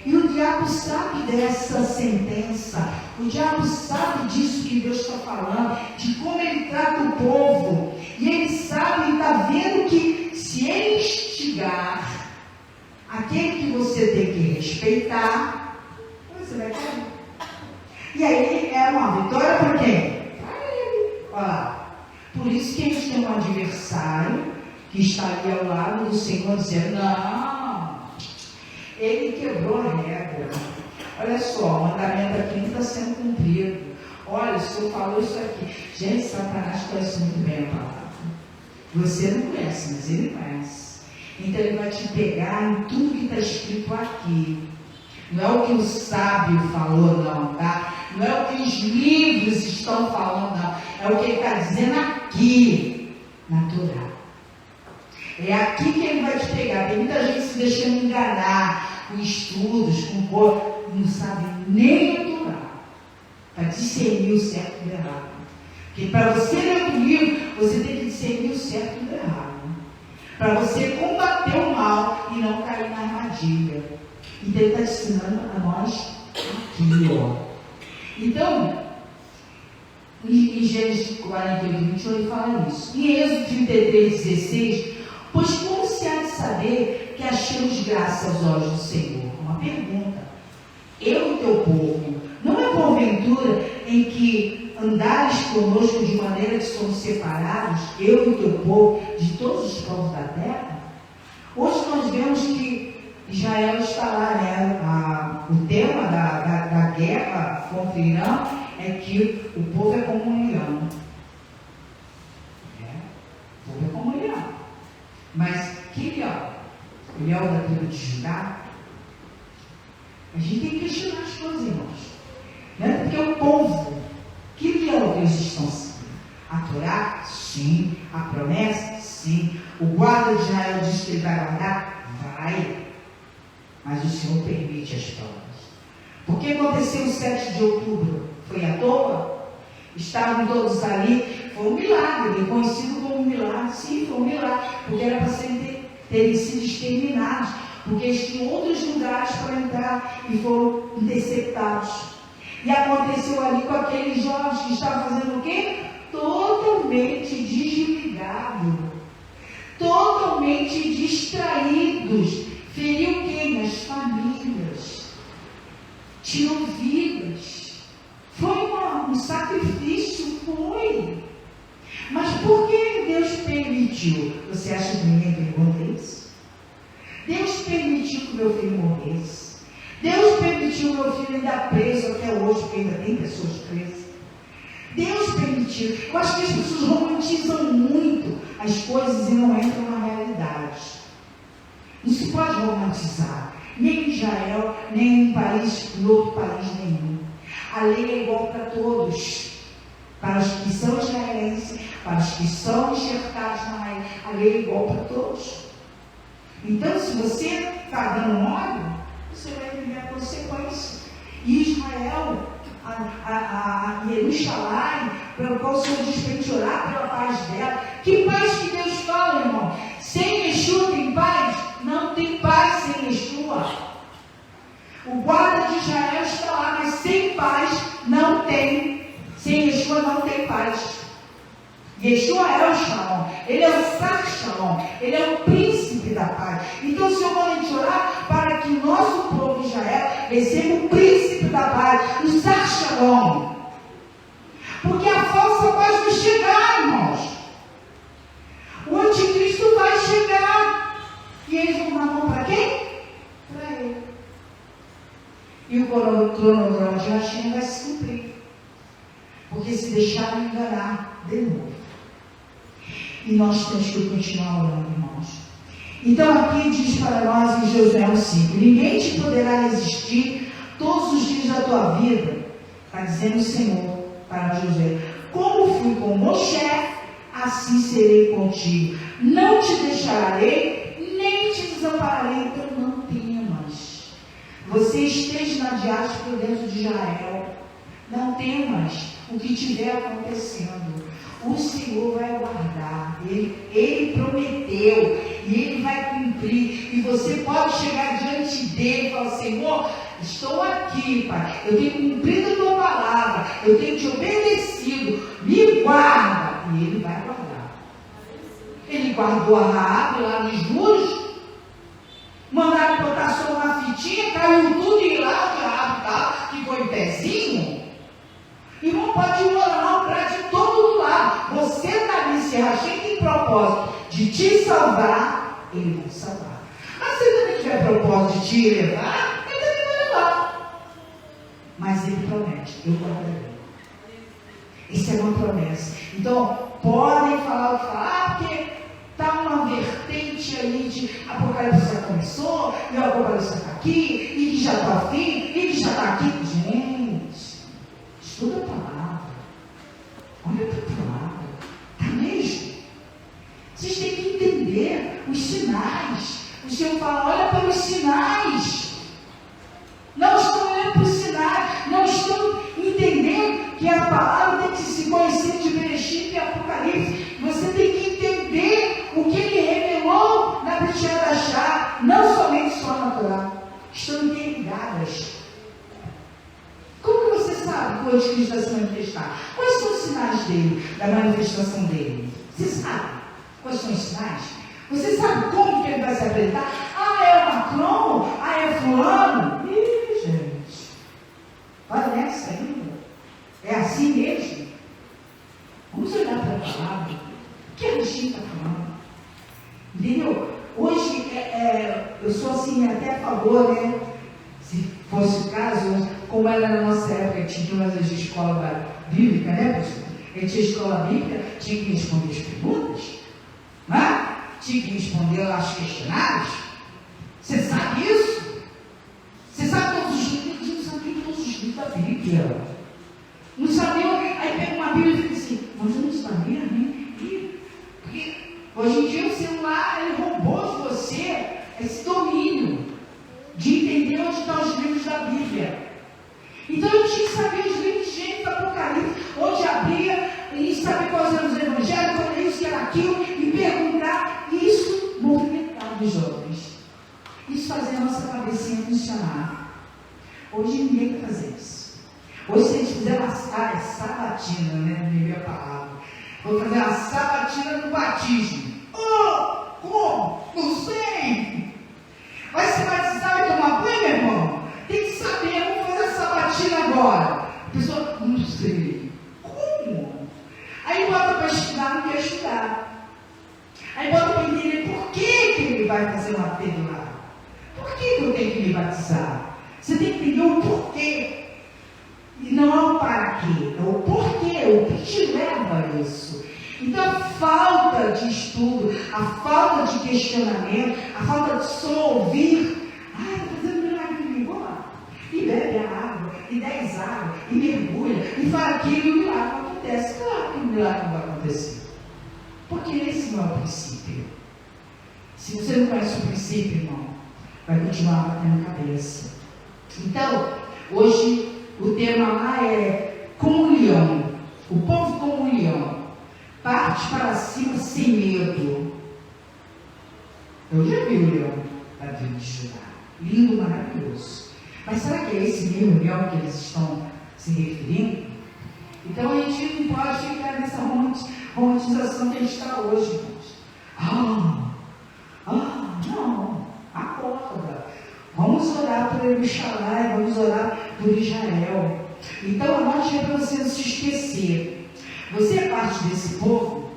E o diabo sabe dessa sentença, o diabo sabe disso que Deus está falando, de como ele trata o povo. E ele sabe e está vendo que se ele instigar aquele que você tem que respeitar, você vai cair. E aí é uma vitória para quem? Para ele. Olha lá. Por isso que a gente tem um adversário que está ali ao lado do Senhor dizendo: não, ele quebrou a regra. Olha só, o mandamento aqui não está sendo cumprido. Olha, o Senhor falou isso aqui. Gente, Satanás conhece muito bem a palavra. Você não conhece, mas ele conhece. Então ele vai te pegar em tudo que está escrito aqui. Não é o que o sábio falou, não, tá? Não é o que os livros estão falando, não. É o que ele está dizendo aqui, na Torá. É aqui que ele vai te pegar. Tem muita gente se deixando enganar com estudos, com cor, não sabe nem a Torá, para discernir o certo e o errado. Porque para você ler o livro, você tem que discernir o certo e o errado. Para você combater o mal e não cair na armadilha. Então ele está ensinando a nós aqui, ó. Então, em Gênesis 48, 21, ele fala isso. Em Êxodo 33, 16, pois como se há de saber que achemos graça aos olhos do Senhor? Uma pergunta. Eu e o teu povo, não é porventura em que andares conosco de maneira que somos separados, eu e o teu povo, de todos os povos da terra? Hoje nós vemos que Israel está lá, né? O tema da guerra contra o Irã é que o povo é como um leão. O povo é como um leão. Mas que leão? O leão da tribo de Judá? A gente tem que questionar as coisas, irmãos. Não é porque é o povo. Que leão que eles estão seguindo? A Torá? Sim. A promessa? Sim. O guarda de Israel diz que ele vai guardar? Vai. Mas o Senhor permite as provas. Por que aconteceu o 7 de outubro? Foi à toa? Estavam todos ali? Foi um milagre, reconhecido como um milagre. Sim, foi um milagre. Porque era para terem sido exterminados. Porque eles tinham outros lugares para entrar e foram interceptados. E aconteceu ali com aqueles jovens que estavam fazendo o quê? Totalmente desligados. Totalmente distraídos. Feriu quem? As famílias. Tirou vidas. Foi um sacrifício, foi. Mas por que Deus permitiu? Você acha que ninguém pergunta isso? Deus permitiu que meu filho morresse. Deus permitiu meu filho ainda preso até hoje, porque ainda tem pessoas presas. Deus permitiu. Eu acho que as pessoas romantizam muito as coisas e não entram na realidade. Não se pode romantizar. Nem em Israel, nem em outro país nenhum. A lei é igual para todos. Para os que são israelenses, para os que são enxertados na lei, a lei é igual para todos. Então, se você está dando mole, você vai viver a consequência. E Israel, a Jerusalém, pelo qual o Senhor diz para a gente orar pela paz dela. Que paz que Deus fala, irmão? Sem Yeshua tem paz? Não tem paz sem Yeshua. O guarda de Israel está lá, mas sem paz não tem. Sem Yeshua não tem paz. Yeshua é o Shalom, ele é o Sar Shalom, ele é o príncipe da paz. Então o Senhor vai te orar para que o nosso povo Israel receba o príncipe da paz, o Sar Shalom. Porque a falsa paz vai chegar, irmãos. O anticristo vai chegar. E eles vão dar mão para quem? Para ele. E o cronograma de Hashem vai se cumprir. Porque se deixaram enganar de novo. E nós temos que continuar orando, irmãos. Então aqui diz para nós em Josué 5: ninguém te poderá resistir todos os dias da tua vida. Está dizendo o Senhor para Josué: como fui com Moshe, assim serei contigo. Não te deixarei, nem te desampararei. Então não temas. Você esteja na diáspora dentro de Israel. Não temas o que estiver acontecendo. O Senhor vai guardar. Ele prometeu. E Ele vai cumprir. E você pode chegar diante dEle e falar: Senhor, estou aqui, Pai. Eu tenho cumprido a tua palavra. Eu tenho te obedecido. Me guarda. E Ele vai guardar. Ele guardou a Raabe lá nos muros. Mandaram botar só uma fitinha. Caiu tudo e lá o Raabe tá, ficou em pezinho. Irmão, pode orar para de todo lado. Você está ali, se Hashem tem propósito de te salvar, Ele vai salvar. Mas se Ele também tiver propósito de te levar, Ele também vai levar. Mas Ele promete: eu guardarei. Isso é uma promessa. Então, podem falar o que falar, porque está uma vertente aí de Apocalipse já começou, e o Apocalipse está aqui, e que já está afim, e que já está aqui. Gente, estuda a palavra. Olha para a palavra. Está mesmo? Vocês têm que entender os sinais. O Senhor fala: olha para os sinais. Não estão olhando para os sinais. Não estão entendendo que a palavra tem que se conhecer de Bereshit e Apocalipse. Você tem que entender o que Ele revelou na Brit Hadashah. Não somente só na Torá. Estão interligadas. Como que você sabe que o anticristo vai se manifestar? Quais são os sinais dele, da manifestação dele? Você sabe quais são os sinais? Você sabe como que ele vai se apresentar? é o Macron, é fulano. Ih, gente, vai nessa ainda. É assim mesmo? Vamos olhar para a palavra. O que a Regina está falando? Entendeu? Hoje, eu sou assim, até a favor, né? Se fosse o caso, como era na nossa época, tinha umas de escola bíblica, né, pastor? A gente tinha escola bíblica, tinha que responder as perguntas, né? Tinha que responder aos questionários. Você sabe isso? Você sabe todos os livros? A gente sabia todos os livros da Bíblia. Não sabia, aí pega uma Bíblia e fica assim, mas eu não sabia, né? Porque hoje em dia o celular, ele roubou de você esse domínio de entender onde estão os livros da Bíblia. Então eu tinha que saber os livros de Gênesis, Apocalipse, onde abria, e saber quais eram os evangelhos, qual era isso, que era aquilo, e perguntar. Isso movimentava os jovens. Isso fazia a nossa cabecinha funcionar. Hoje ninguém quer fazer isso. Hoje, se a gente fizer uma sabatina, né? Me veio a palavra. Vou fazer uma sabatina no batismo. Oh, como? Não sei. Vai se batizar e tomar banho, meu irmão? Tem que saber, vamos fazer a sabatina agora. A pessoa, não sei. Como? Aí bota para estudar, não quer estudar. Aí bota para entender por que ele vai fazer uma trilha lá. Por que eu tenho que me batizar? Você tem que entender o porquê. E não é o para quê, é o porquê, o que te leva a isso. Então a falta de estudo, a falta de questionamento, a falta de só ouvir, está fazendo milagre comigo, e bebe a água, e desce água, e mergulha, e fala aquilo, e o milagre não acontece. Claro que o milagre não vai acontecer. Porque esse não é o princípio. Se você não conhece o princípio, irmão, vai continuar batendo cabeça. Então, hoje, o tema lá é comunhão. O povo comunhão. Parte para cima sem medo. Eu já vi o leão da Bíblia de Judá. Lindo, maravilhoso. Mas será que é esse mesmo leão que eles estão se referindo? Então a gente não pode ficar nessa romantização que a gente está hoje, irmãos. Não. Acorda. Vamos orar por Eruxalá, vamos orar por Israel. Então, anote para você não se esquecer. Você é parte desse povo?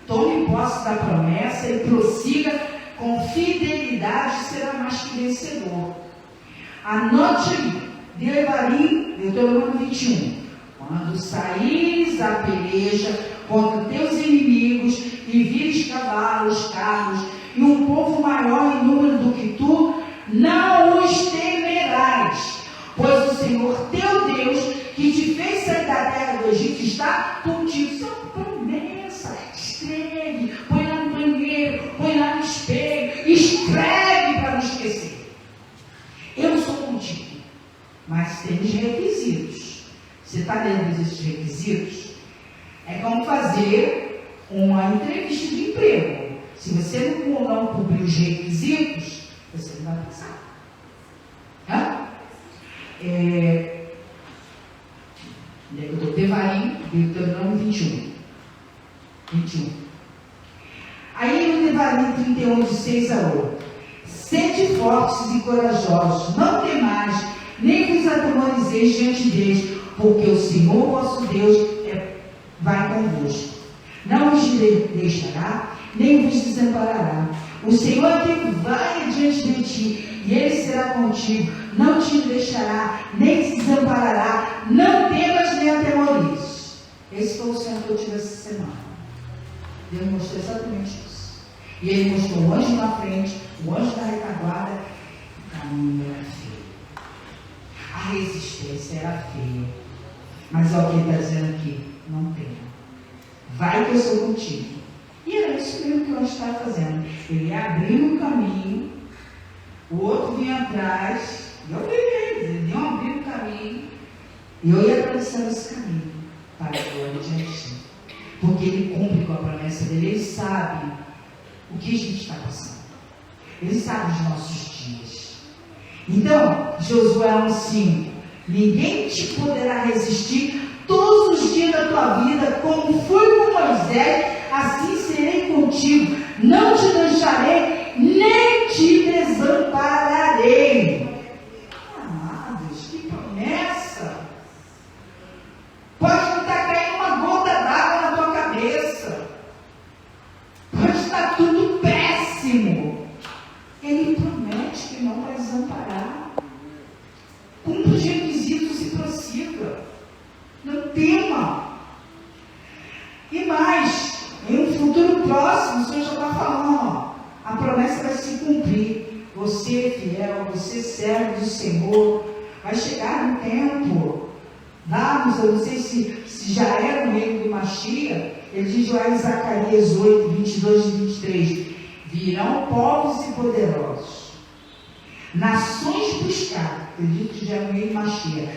Tome posse da promessa e prossiga com fidelidade, será mais que vencedor. Anote aí, Devarim, Deuteronômio 21. Quando saíres à peleja contra teus inimigos e vires cavalos, carros e um povo maior em número do que tu, não os temerás, pois o Senhor teu Deus, que te fez sair da terra do Egito, está contigo. Isso é uma promessa. Escreve, põe lá no banheiro, põe lá no espelho, escreve para não esquecer. Eu sou contigo, mas tem os requisitos. Você está lendo esses requisitos? É como fazer uma entrevista de emprego. Se você não cumprir os requisitos, você não vai passar. Devarim, Deuteronômio 21. Aí no Devarim 31, de 6 a 8. Sede fortes e corajosos, não temais, nem vos atemorizeis diante deles, porque o Senhor vosso Deus vai convosco. Não vos deixará, nem vos desamparará. O Senhor é quem vai diante de ti, e Ele será contigo, não te deixará, nem te desamparará, não temas nem atemorizes. Esse foi o sonho que eu tive essa semana. Deus mostrou exatamente isso. E Ele mostrou o anjo na frente, o anjo da retaguarda, o caminho era feio. A resistência era feia. Mas olha o que Ele está dizendo aqui, não tema. Vai que eu sou contigo. E era isso mesmo que o anjo estava fazendo. Ele ia abrindo um caminho, o outro vinha atrás, e eu vi eles, eles iam abrindo o caminho, e eu ia atravessando esse caminho para a glória de Deus. Porque Ele cumpre com a promessa dele, Ele sabe o que a gente está passando. Ele sabe os nossos dias. Então, Josué 1,5: ninguém te poderá resistir todos os dias da tua vida, como fui com Moisés, assim serei contigo, não te deixarei nem te desampararei. Amados, que promessa! Pode não estar caindo uma gota d'água na tua cabeça, pode estar tudo péssimo. Ele promete que não vai desamparar. Cumpra os requisitos e prossiga. Não tema. E mais, em um futuro próximo, o Senhor já está falando, ó, a promessa vai se cumprir. Você, fiel, você, servo do Senhor, vai chegar um tempo, dados, eu não sei se já era no reino do Mashiach, ele diz lá em Zacarias 8, 22 e 23, virão povos e poderosos, nações buscar, acredito que já no reino do Mashiach,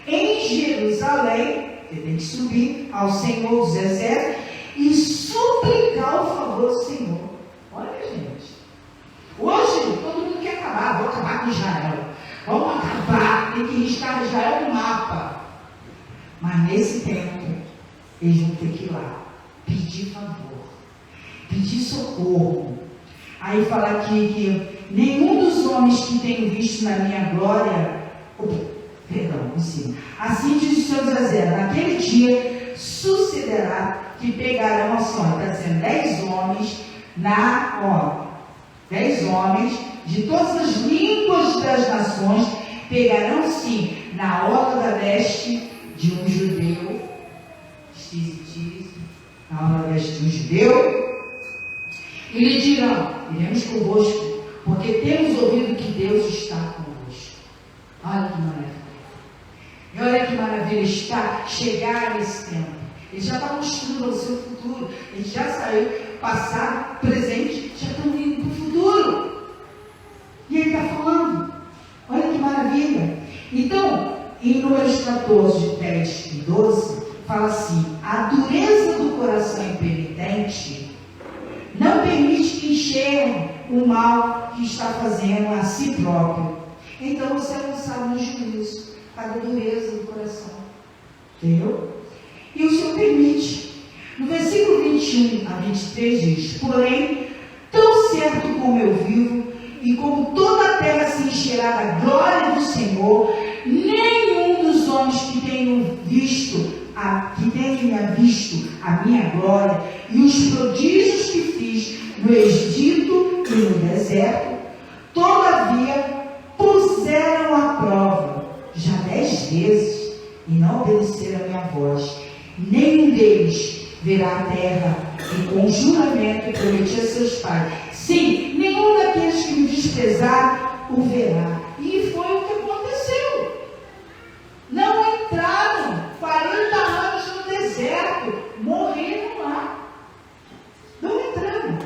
em Jerusalém, ele tem que subir ao Senhor dos Exércitos e suplicar o favor do Senhor. Olha, gente, hoje todo mundo quer acabar, vou acabar com Israel, vamos acabar, tem que riscar Israel no mapa. Mas nesse tempo, eles vão ter que ir lá, pedir favor, pedir socorro. Aí fala aqui que nenhum dos homens que tenho visto na minha glória, perdão, ensino. Assim diz o Senhor dos Exércitos, naquele dia sucederá que pegarão a sorte, está dizendo 10 homens de todas as línguas das nações pegarão sim na orla da veste de um judeu, na orla da veste de um judeu, e lhe dirão, iremos convosco, porque temos ouvido que Deus está convosco. Olha que maravilha. E olha que maravilha está chegar esse tempo. Ele já está construindo o seu futuro. Ele já saiu, passado, presente, já estão indo para o futuro. E ele está falando. Olha que maravilha. Então, em Números 14, 10 e 12, fala assim: a dureza do coração impenitente não permite que enxergue o mal que está fazendo a si próprio. Então você é lançado no juízo, cada dureza do coração. Entendeu? E o Senhor permite. No versículo 21 a 23 diz: porém, tão certo como eu vivo, e como toda a terra se encherá da glória do Senhor, nenhum dos homens que tenham visto a minha glória e os prodígios que fiz no Egito e no deserto, todavia puseram à prova já 10 vezes e não obedeceram a minha voz. Nenhum deles verá a terra e com juramento prometi a seus pais. Sim, nenhum daqueles que me desprezaram o verá. E foi o que aconteceu. Não entraram 40 anos no deserto, morreram lá. Não entraram.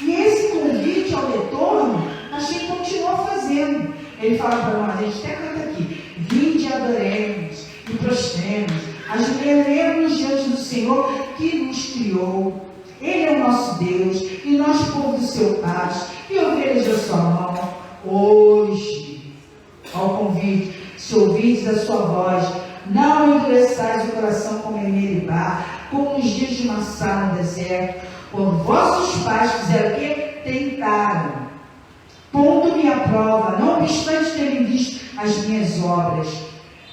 E esse convite ao retorno, a gente continua fazendo. Ele fala para nós, a gente até canta aqui: vinde e adoremos e prostremos, ajoelhemos diante do Senhor que nos criou. Ele é o nosso Deus e nós, povo do seu pasto, e ovelhas da sua mão. Hoje, ao convite, se ouvides a sua voz, não endureçais o coração como em Meribá, como nos dias de Massá no deserto, quando vossos pais fizeram o quê? Tentaram, pondo-me à prova, não obstante terem visto as minhas obras.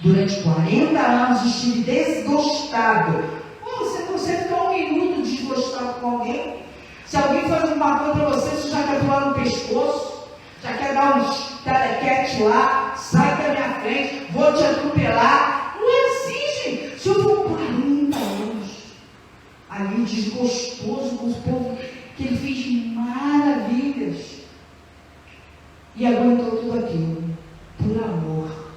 Durante 40 anos estive desgostado. Você não consegue ficar um minuto desgostado com alguém? Se alguém faz uma coisa para você, você já quer pular no pescoço, já quer dar uns telequete lá, sai da minha frente, vou te atropelar. Não é assim, gente. Se eu for 40 anos ali desgostoso com o povo, que ele fez maravilhas e aguentou tudo aquilo por amor.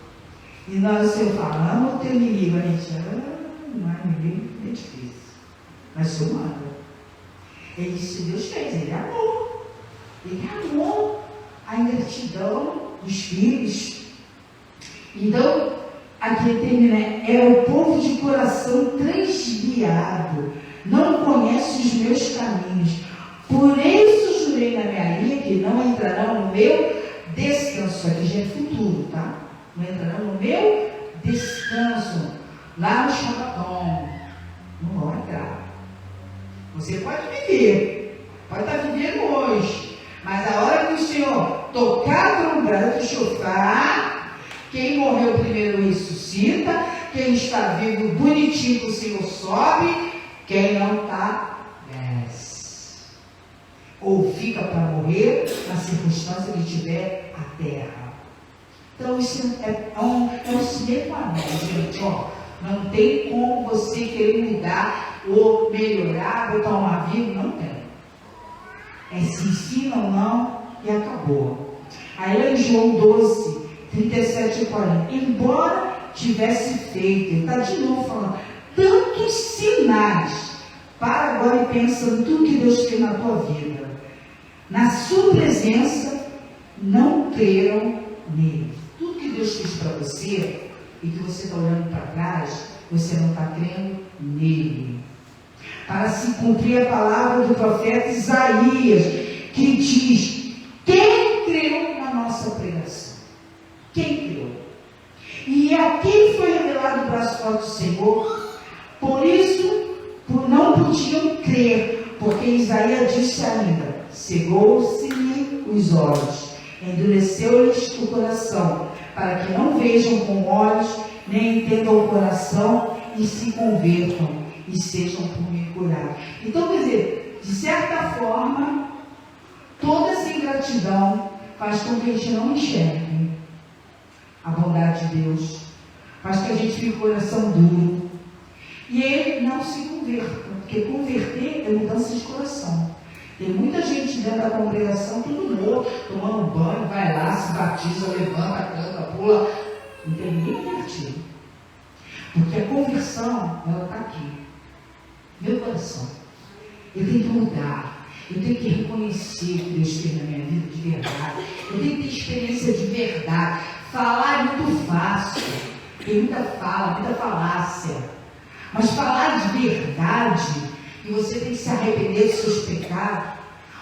E nós, o Senhor fala, ama o teu inimigo. A gente, não é inimigo, é difícil. Mas sou humano. Ele disse, Deus fez, ele amou. Ele amou a ingratidão dos filhos. Então, aqui termina, é o povo de coração transviado, não conhece os meus caminhos. Por isso jurei na minha ira que não entrarão no meu descanso. Aqui já é futuro, tá? Não entrarão no meu descanso. Lá no Shabbaton. Não vão entrar. Você pode viver. Pode estar vivendo hoje. Mas a hora bufada do chofar, quem morreu primeiro ressuscita, quem está vivo, bonitinho, o Senhor sobe, quem não está, desce. Ou fica para morrer na circunstância que tiver a terra. Então isso é um sine qua non, gente, ó. Não tem como você querer mudar ou melhorar, botar um aviso, não tem. É se ensina ou não e acabou. Aí em João 12, 37 e 40, embora tivesse feito, ele está de novo falando, tantos sinais, para agora e pensa em tudo que Deus fez na tua vida. Na sua presença, não creram nele. Tudo que Deus fez para você, e que você está olhando para trás, você não está crendo nele. Para se cumprir a palavra do profeta Isaías, que diz, quem creu na nossa pregação? Quem creu? E aqui foi revelado o braço forte do Senhor, por isso não podiam crer, porque Isaías disse ainda, cegou-se-lhe os olhos, endureceu-lhes o coração, para que não vejam com olhos, nem entendam o coração, e se convertam, e sejam por mim curados. Então, quer dizer, de certa forma, toda essa ingratidão faz com que a gente não enxergue a bondade de Deus, faz que a gente fique com o coração duro, e ele não se converta, porque converter é mudança de coração. Tem muita gente dentro da congregação, tudo morto, tomando banho, vai lá, se batiza, levanta, canta, pula. Não tem ninguém convertido. Porque a conversão, ela está aqui. Meu coração. Eu tenho que mudar. Eu tenho que reconhecer que Deus fez na minha vida de verdade. Eu tenho que ter experiência de verdade. Falar é muito fácil. Tem muita fala, muita falácia. Mas falar de verdade, e você tem que se arrepender dos seus pecados.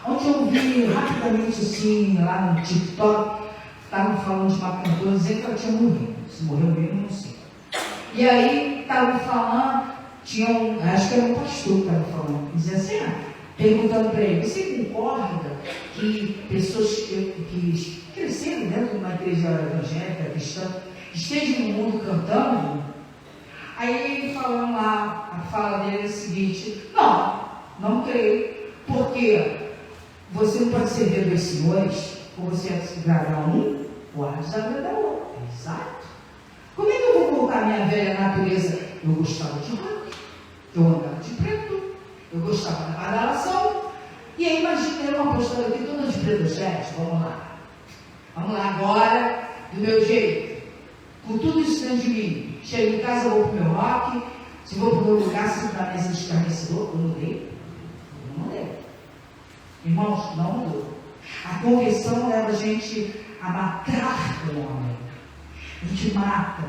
Ontem eu vi rapidamente assim, lá no TikTok, estavam falando de uma cantora dizendo que ela tinha morrido. Se morreu mesmo, não sei. E aí estavam falando, acho que era um pastor que estava falando, dizia assim, perguntando para ele, você concorda que pessoas que cresceram dentro de uma igreja evangélica, cristã, estejam no mundo cantando? Aí ele falando lá, a fala dele é a seguinte, não creio, porque você não pode servir a dois senhores, ou você agradar um, ou a desagradar o outro. Exato. Como é que eu vou voltar a minha velha natureza? Eu gostava de rock, eu andava de preto, eu gostava da badalação, e aí imagina eu uma postura aqui toda de preto, gente, vamos lá agora, do meu jeito, com tudo isso dentro de mim. Chego em casa, vou pro meu rock, se vou pro meu lugar, sinto na mesa de escarnecedor, eu mudei. Não mudei. Irmãos, não mudou. A conversão leva a gente a matar o homem. A gente mata,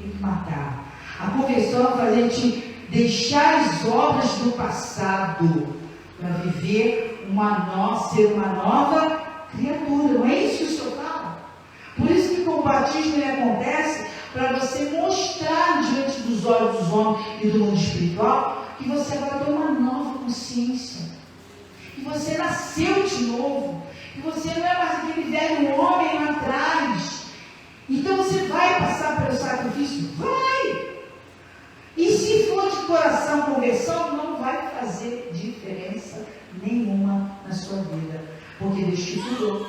tem que matar. A conversão faz a gente deixar as obras do passado para viver ser uma nova criatura. Não é isso que o Senhor fala? Por isso que com o batismo ele acontece para você mostrar diante dos olhos dos homens e do mundo espiritual que você agora tem uma nova consciência, que você nasceu de novo, que você não é mais aquele velho homem lá atrás. Então você vai passar pelo sacrifício? Vai! E se for de coração conversão, não vai fazer diferença nenhuma na sua vida, porque Deus te curou,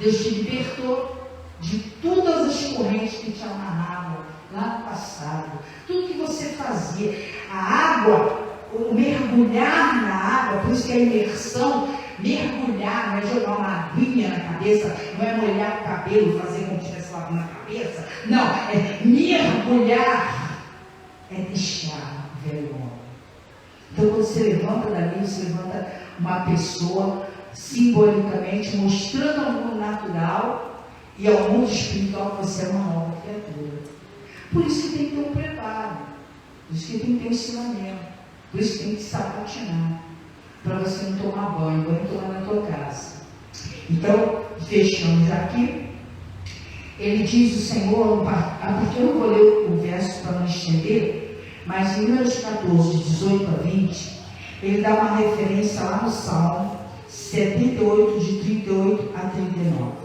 Deus te libertou de todas as correntes que te amarravam lá no passado, tudo que você fazia, a água, o mergulhar na água, por isso que a imersão, mergulhar, não é jogar uma aguinha na cabeça, não é molhar o cabelo, fazer como se estivesse lavando na cabeça, não, é mergulhar, é deixar o velho homem. Então quando você levanta dali, você levanta uma pessoa simbolicamente mostrando ao mundo natural e ao mundo espiritual que você é uma nova criatura. Por isso que tem que ter um preparo, por isso que tem que ter um ensinamento, por isso que tem que sabatinar, para você não tomar banho, vai tomar na tua casa. Então, fechamos aqui. Ele diz o Senhor, porque eu não vou ler o verso para não estender, mas em Números 14, 18 a 20, ele dá uma referência lá no Salmo 78, de 38 a 39.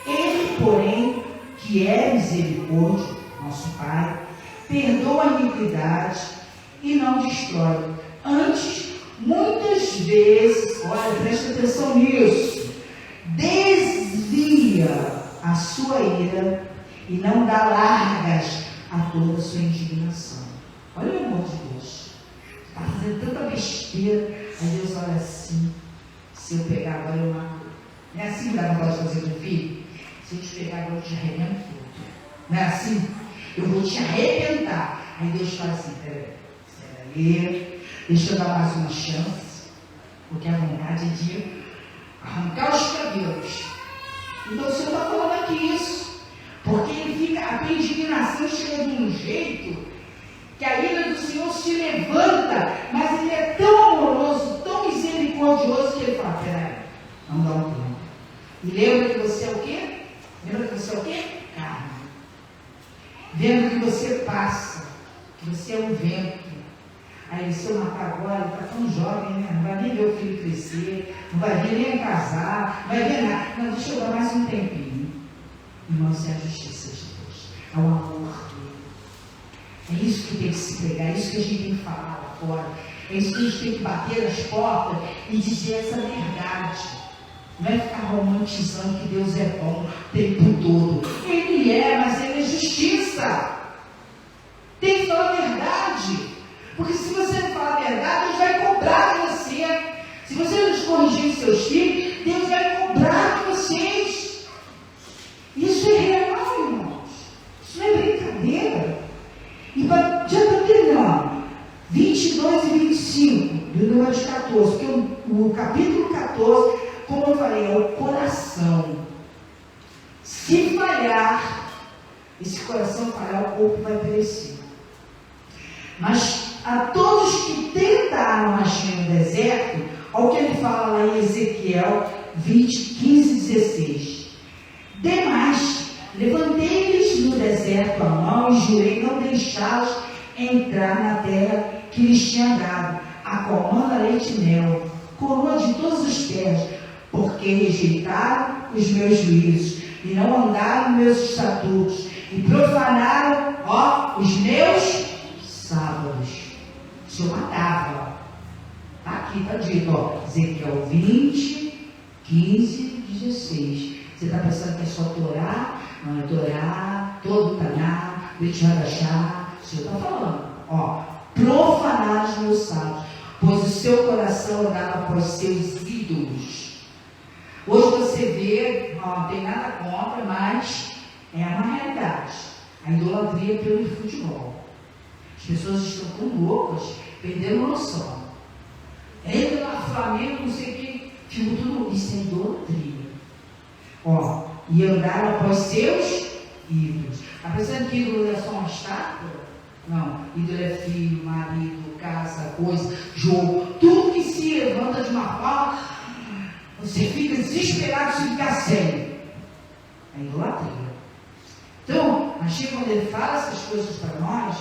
Ele que é misericórdia, nosso Pai, perdoa a iniquidade e não destrói. Antes, muitas vezes, olha, presta atenção nisso, desvia a sua ira e não dá largas a toda a sua indignação. Olha o amor de Deus. Está fazendo tanta besteira, aí Deus olha assim, se eu pegar agora eu mato. Não é assim que dá vontade de fazer com o filho? Se eu te pegar agora eu te arrebento tudo. Não é assim? Eu vou te arrebentar. Aí Deus fala assim, peraí, deixa eu dar mais uma chance, porque a vontade é de arrancar os cabelos. Então o Senhor está falando aqui isso, porque ele fica, a tua indignação chega de um jeito que a ira do Senhor se levanta, mas ele é tão amoroso, tão misericordioso, que ele fala, peraí, não dá um tempo. E lembra que você é o quê? Lembra que você é o quê? Carne. Vendo que você passa, que você é um vento. Aí se eu matar agora, ele está tão jovem, né? Não vai nem ver o filho crescer, não vai ver nem casar, não vai ver nada. Não, deixa eu dar mais um tempinho. Irmãos, é a justiça de Deus, é o amor dele. É isso que tem que se pregar, é isso que a gente tem que falar lá fora, é isso que a gente tem que bater nas portas e dizer essa verdade. Não é ficar romantizando que Deus é bom o tempo todo. Ele é, mas ele é justiça. Tem que falar a verdade. Porque se você não falar a verdade, Deus vai cobrar de você. Se você não corrigir seus filhos, Deus vai cobrar de vocês. Isso é real, irmãos. Isso não é brincadeira. E já está terminando. 22 e 25 do número 14. Porque o capítulo 14, como eu falei, é o coração. Se falhar, esse coração falhar, o corpo vai perecer. Mas a todos que tentaram agir no deserto, ao que ele fala lá em Ezequiel 20, 15 e 16. Demais, levantei-lhes no deserto a mão e jurei não deixá-los entrar na terra que lhes tinha dado, a qual manda leite e mel, coroa de todas as terras, porque rejeitaram os meus juízos e não andaram nos meus estatutos e profanaram, os meus sábados. Se eu matava, aqui está dito, Ezequiel 20, 15, 16. Você está pensando que é só Torá? Não é Torá, todo Taná, Brit Hadashá. O Senhor está falando, profanar os meus sábados, pois o seu coração andava após seus ídolos. Hoje você vê, não tem nada contra, mas é uma realidade. A idolatria pelo futebol. As pessoas estão tão loucas, perdendo noção. Entra lá, Flamengo, não sei o que, tipo tudo isso é idolatria. E andaram após seus ídolos. Está pensando que ídolo é só uma estátua? Não, ídolo é filho, marido, casa, coisa, jogo, tudo que se levanta de uma forma, você fica desesperado se ficar sem. É idolatria. Então, achei quando ele fala essas coisas para nós,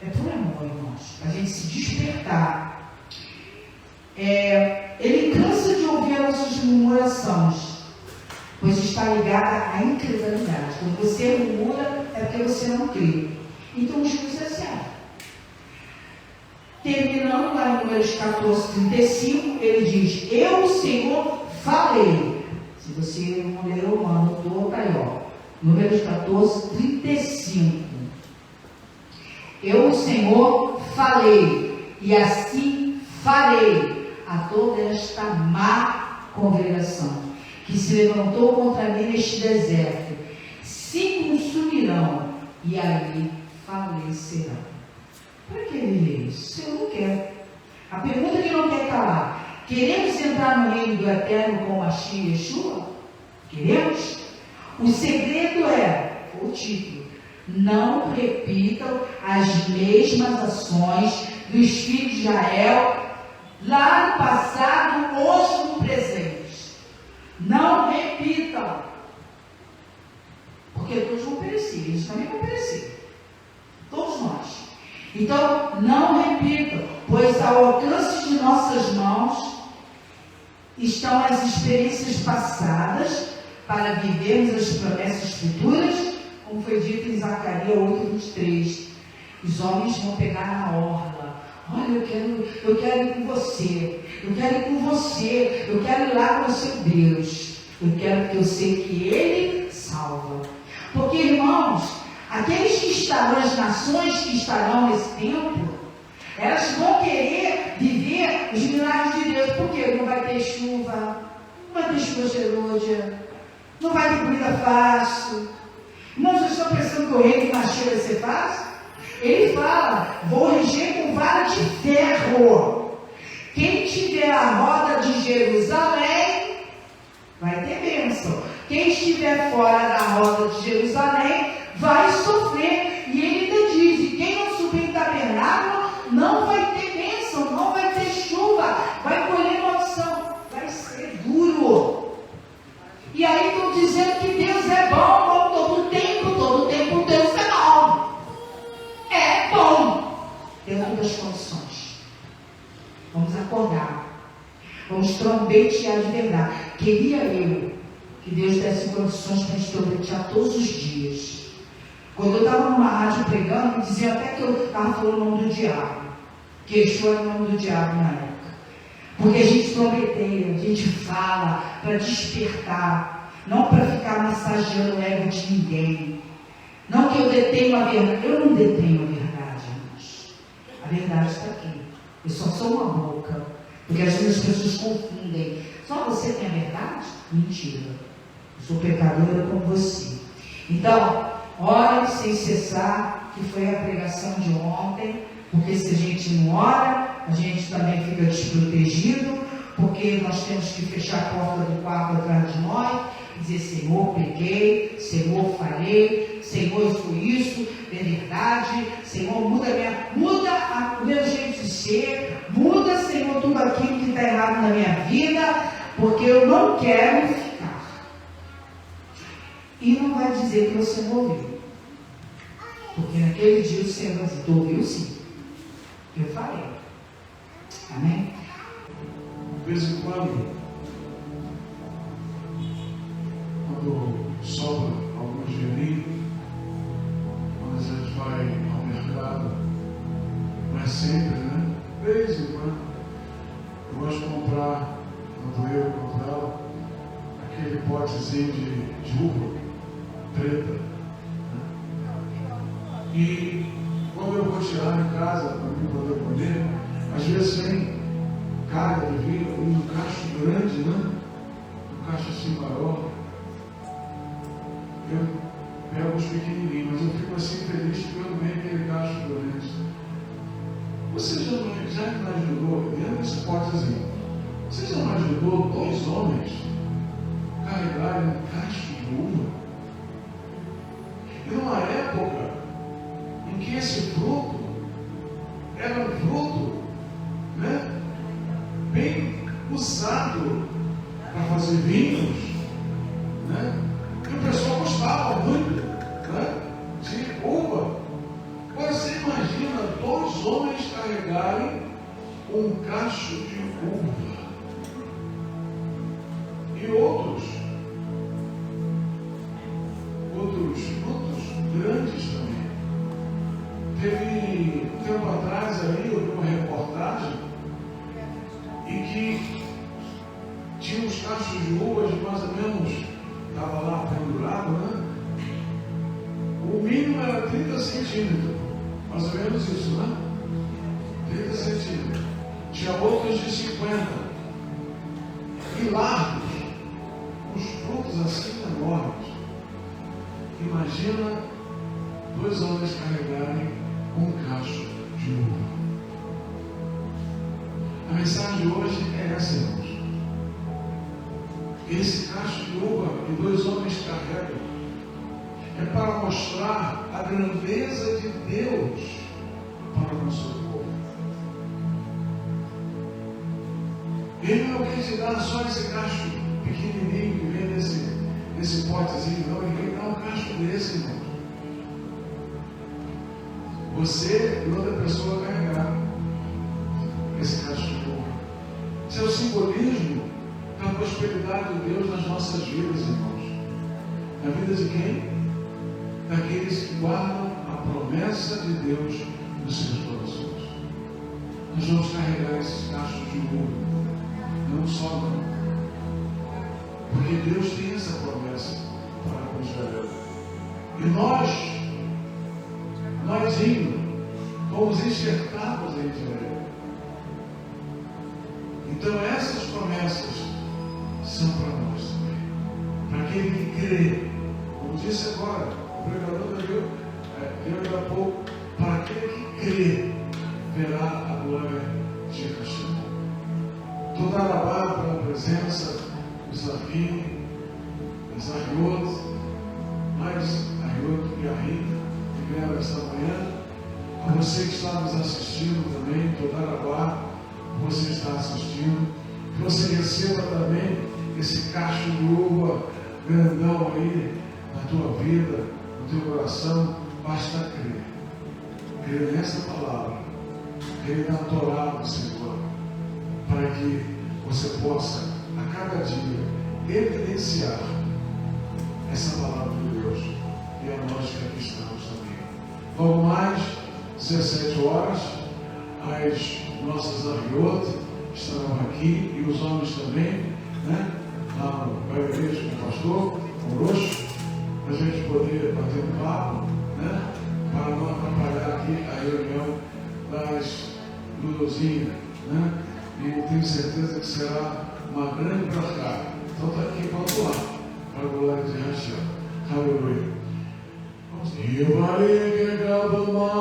é por amor, irmãos, para a gente se despertar. Ele cansa de ouvir as nossas murmurações, pois está ligada à incredulidade. Quando você murmura, é porque você não crê. Então, o juízo é certo. Terminando lá em Números 14, 35, ele diz: eu, Senhor, falei. Se você não leu, anotou, está aí, Números 14, 35. Eu, Senhor, falei, e assim farei a toda esta má congregação que se levantou contra mim neste deserto. Se consumirão e aí falecerão. Para que ele lê isso? O Senhor não quer. A pergunta que não quer calar: queremos entrar no reino do Eterno com Mashiach Yeshua? Queremos? O segredo é o título: não repitam as mesmas ações dos filhos de Israel lá no passado, hoje no presente. Não repitam, porque todos vão perecer, eles também vão perecer, todos nós. Então, não repitam, pois ao alcance de nossas mãos estão as experiências passadas para vivermos as promessas futuras como foi dito em Zacarias 8:23, os homens vão pegar na orla. Olha, eu quero ir com você, eu quero ir com você, eu quero ir lá com o seu Deus, eu quero, porque eu sei que Ele salva. Porque, irmãos, aqueles que estarão, as nações que estarão nesse tempo, elas vão querer viver os milagres de Deus, porque não vai ter chuva, não vai ter chuva gerúdia, não vai ter comida fácil. Não, vocês estão pensando que o reino de Mashiach vai ser fácil? Ele fala, vou reger com vara de ferro. Quem tiver a roda de Jerusalém, vai ter bênção. Quem estiver fora da roda de Jerusalém, vai sofrer. E ele ainda diz, e quem não subir no tabernáculo, não vai ter bênção, não vai ter chuva, vai colher maldição, vai ser duro. E aí estão dizendo que Deus é bom todo tempo Deus é bom. É bom, dentro das condições. Vamos acordar, vamos trombetear de verdade. Queria eu que Deus desse condições para a gente trombetear todos os dias. Quando eu estava numa rádio pregando, diziam até que eu estava falando o nome do diabo, que Yeshua era o nome do diabo na época. Porque a gente trombeteia, a gente fala para despertar, não para ficar massageando o ego de ninguém. Não que eu detenha a verdade, eu não detenho a verdade, irmãos. A verdade está aqui. Eu só sou uma boca. Porque às vezes as pessoas confundem. Só você tem a verdade? Mentira. Eu sou pecadora como você. Então, ore sem cessar, que foi a pregação de ontem. Porque se a gente não ora, a gente também fica desprotegido. Porque nós temos que fechar a porta do quarto atrás de nós. Dizer, Senhor, peguei, Senhor, falhei, Senhor, eu fui isso, é verdade, Senhor, muda o meu jeito de ser, muda, Senhor, tudo aquilo que está errado na minha vida, porque eu não quero ficar. E não vai dizer que você não ouviu, porque naquele dia o Senhor vai dizer, tu ouviu sim, eu falei. Amém? De vez em quando sobra algum dinheirinho, quando a gente vai ao mercado, não é sempre, né? De vez em quando, eu gosto de comprar, quando eu comprava, aquele potezinho de uva preta, né? E quando eu vou tirar em casa para mim poder comer, às vezes vem carga de vinho, um cacho grande, né? Um cacho assim maior. Eu pego os pequenininhos, mas eu fico assim feliz porque eu ganhei aquele cacho grande. Você já imaginou, dentro desse potezinho, você já imaginou 2 homens carregarem um cacho de uva? E numa época em que esse fruto era um fruto, né, bem usado para fazer vinhos, né? E o pessoal gostava muito, né, de uva. Você imagina 2 homens carregarem um cacho de uva e outros frutos grandes também. Teve um tempo atrás aí, eu vi uma reportagem em que tinha uns cachos de uvas de mais ou menos, estava lá pendurado, né? O mínimo era 30 centímetros, mais ou menos isso, né? 30 centímetros. Tinha outros de 50. E largos, uns frutos assim enormes. Imagina 2 homens carregarem um cacho de uva. A mensagem de hoje é essa, irmãos. Esse cacho de uva que 2 homens carregam é para mostrar a grandeza de Deus para o nosso povo. Ele não quer te dar só esse cacho pequenininho que vem nesse potezinho, não. Ele quer dar um cacho desse, irmão. Você e outra pessoa carregar esse cacho de uva. Esse é o simbolismo da prosperidade de Deus nas nossas vidas, irmãos. Na vida de quem? daqueles que guardam a promessa de Deus nos seus corações. Nós vamos carregar esses cachos de ouro, não só não, porque Deus tem essa promessa para com Israel. E nós indo, fomos enxertados em Israel. Então essas promessas são para nós também, para aquele que crê, como disse agora, o pregador deu há pouco, para aquele que crê, verá a glória de Hashem. Toda alabada pela presença dos Zavim, dos Ariot, mais Ariot e Ahim, que vieram esta manhã. A você que está nos assistindo também, toda alabada, você está assistindo, que você receba também esse cacho de uva grandão aí na tua vida, no teu coração. Basta crer. Crer nessa palavra, crer na Torá do Senhor, para que você possa a cada dia evidenciar essa palavra de Deus. E a nós que aqui estamos também. Logo mais 17 horas, as nossas Ariot estarão aqui e os homens também, né? Lá no igreja com o pastor, com o Roxo, para a gente poder bater um papo, né? Para não atrapalhar aqui a reunião das Ludozinhas, né? E tenho certeza que será uma grande brachá. Então está aqui, vamos lá, para a glória de Hashem. Aleluia. Vamos lá.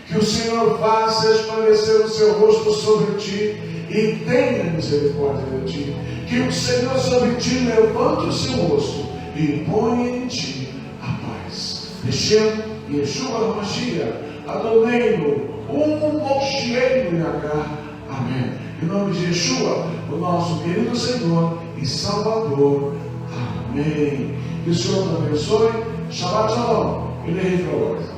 Que o Senhor faça resplandecer o seu rosto sobre ti e tenha misericórdia de ti. Que o Senhor sobre ti levante o seu rosto e ponha em ti a paz. Hashem, Yeshua HaMashiach, Adoneinu, Moshiach Yagah. Amém. Em nome de Yeshua, o nosso querido Senhor e Salvador. Amém. Que o Senhor te abençoe. Shabbat Shalom. Ele é